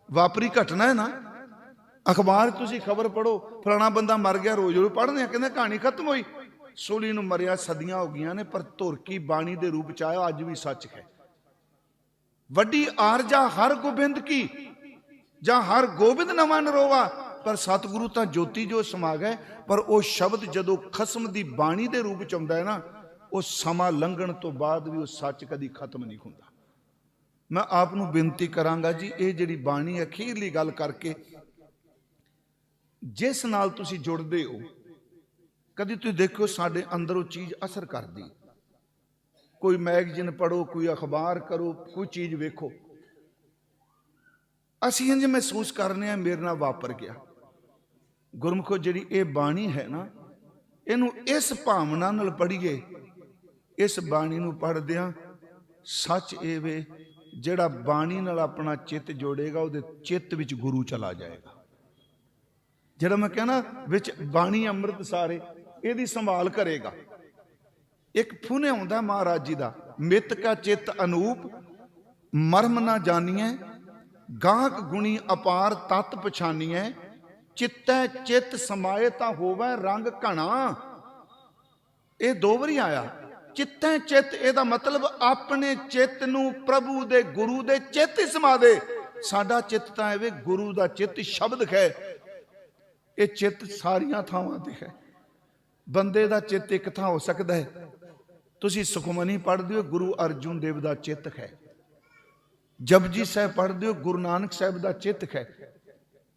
A: वापरी घटना है ना। अखबार तुसी खबर पढ़ो, फलाना बंदा मर गया, रोज रोज पढ़ने कहते कहानी खत्म हुई। सुली नूं मरिया सदियां हो गई ने, पर धुर की बाणी के रूप च आया, अज भी सच है। वड्डी आरजा हर गोबिंद की, जा हर गोबिंद नवा नरोवा, पर सतगुरु तो ज्योति जो समा गए। पर वह शब्द जदों खसम की बाणी के रूप च आउंदा है ना, वो समा लंघण तो बाद भी वो सच कदी खत्म नहीं होंदा। मैं आपनूं बेनती करांगा जी, ये जिहड़ी बाणी अखीरली गल करके जिस नाल तुसीं जुड़दे हो, कदी तुसीं देखो साडे अंदर वो चीज़ असर करदी। कोई मैगजीन पढ़ो, कोई अखबार करो, कोई चीज़ वेखो, असीं इंज महसूस करने मेरे नाल वापर गया। गुरमुखो जिहड़ी ये बाणी है ना, ਇਹਨੂੰ ਇਸ ਭਾਵਨਾ ਨਾਲ ਪੜ੍ਹੀਏ। ਇਸ ਬਾਣੀ ਨੂੰ ਪੜ੍ਹਦਿਆਂ ਸੱਚ ਇਹ ਵੇ, ਜਿਹੜਾ ਬਾਣੀ ਨਾਲ ਆਪਣਾ ਚਿੱਤ ਜੋੜੇਗਾ ਉਹਦੇ ਚਿੱਤ ਵਿੱਚ ਗੁਰੂ ਚਲਾ ਜਾਏਗਾ। ਜਿਹੜਾ ਮੈਂ ਕਹਿਣਾ ਵਿੱਚ ਬਾਣੀ ਅੰਮ੍ਰਿਤ ਸਾਰੇ, ਇਹਦੀ ਸੰਭਾਲ ਕਰੇਗਾ। ਇੱਕ ਫੁਨੇ ਆਉਂਦਾ ਮਹਾਰਾਜ ਜੀ ਦਾ, ਮਿੱਤ ਕਾ ਚਿੱਤ ਅਨੂਪ ਮਰਮ ਨਾ ਜਾਣੀਐ, ਗਾਹਕ ਗੁਣੀ ਅਪਾਰ ਤਤ ਪਛਾਨੀਐ, ਚਿੱਤੈ ਚਿੱਤ ਸਮਾਏ ਤਾਂ ਹੋਵੇ ਰੰਗ ਘਣਾ। ਇਹ ਦੋ ਵਾਰੀ ਆਇਆ ਚਿੱਤੈ ਚਿੱਤ, ਇਹਦਾ ਮਤਲਬ ਆਪਣੇ ਚਿੱਤ ਨੂੰ ਪ੍ਰਭੂ ਦੇ ਗੁਰੂ ਦੇ ਚਿੱਤ ਹੀ ਸਮਾ ਦੇ। ਸਾਡਾ ਚਿੱਤ ਤਾਂ ਐਵੇਂ ਗੁਰੂ ਦਾ ਚਿੱਤ ਸ਼ਬਦ ਹੈ। ਇਹ ਚਿੱਤ ਸਾਰੀਆਂ ਥਾਵਾਂ ਤੇ ਹੈ। ਬੰਦੇ ਦਾ ਚਿੱਤ ਇੱਕ ਥਾਂ ਹੋ ਸਕਦਾ ਹੈ। ਤੁਸੀਂ ਸੁਖਮਨੀ ਪੜ੍ਹਦੇ ਹੋ, ਗੁਰੂ ਅਰਜੁਨ ਦੇਵ ਦਾ ਚਿੱਤ ਹੈ। ਜਪਜੀ ਸਾਹਿਬ ਪੜ੍ਹਦੇ ਹੋ, ਗੁਰੂ ਨਾਨਕ ਸਾਹਿਬ ਦਾ ਚਿੱਤ ਹੈ।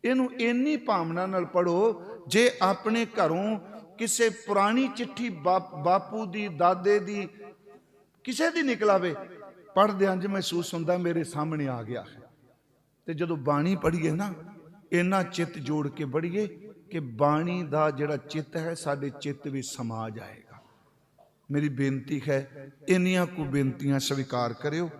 A: ਇਹਨੂੰ ਇੰਨੀ ਭਾਵਨਾ ਨਾਲ ਪੜ੍ਹੋ, ਜੇ ਆਪਣੇ ਘਰੋਂ ਕਿਸੇ ਪੁਰਾਣੀ ਚਿੱਠੀ ਬਾਪੂ ਦੀ, ਦਾਦੇ ਦੀ, ਕਿਸੇ ਦੀ ਨਿਕਲਾਵੇ, ਪੜ੍ਹਦਿਆਂ ਇੰਝ ਮਹਿਸੂਸ ਹੁੰਦਾ ਮੇਰੇ ਸਾਹਮਣੇ ਆ ਗਿਆ ਹੈ। ਤੇ ਜਦੋਂ ਬਾਣੀ ਪੜ੍ਹੀਏ ਨਾ, ਇੰਨਾ ਚਿੱਤ ਜੋੜ ਕੇ ਪੜ੍ਹੀਏ ਕਿ ਬਾਣੀ ਦਾ ਜਿਹੜਾ ਚਿੱਤ ਹੈ ਸਾਡੇ ਚਿੱਤ ਵਿੱਚ ਸਮਾ ਜਾਏਗਾ। ਮੇਰੀ ਬੇਨਤੀ ਹੈ, ਇੰਨੀਆਂ ਕੁ ਬੇਨਤੀਆਂ ਸਵੀਕਾਰ ਕਰਿਓ।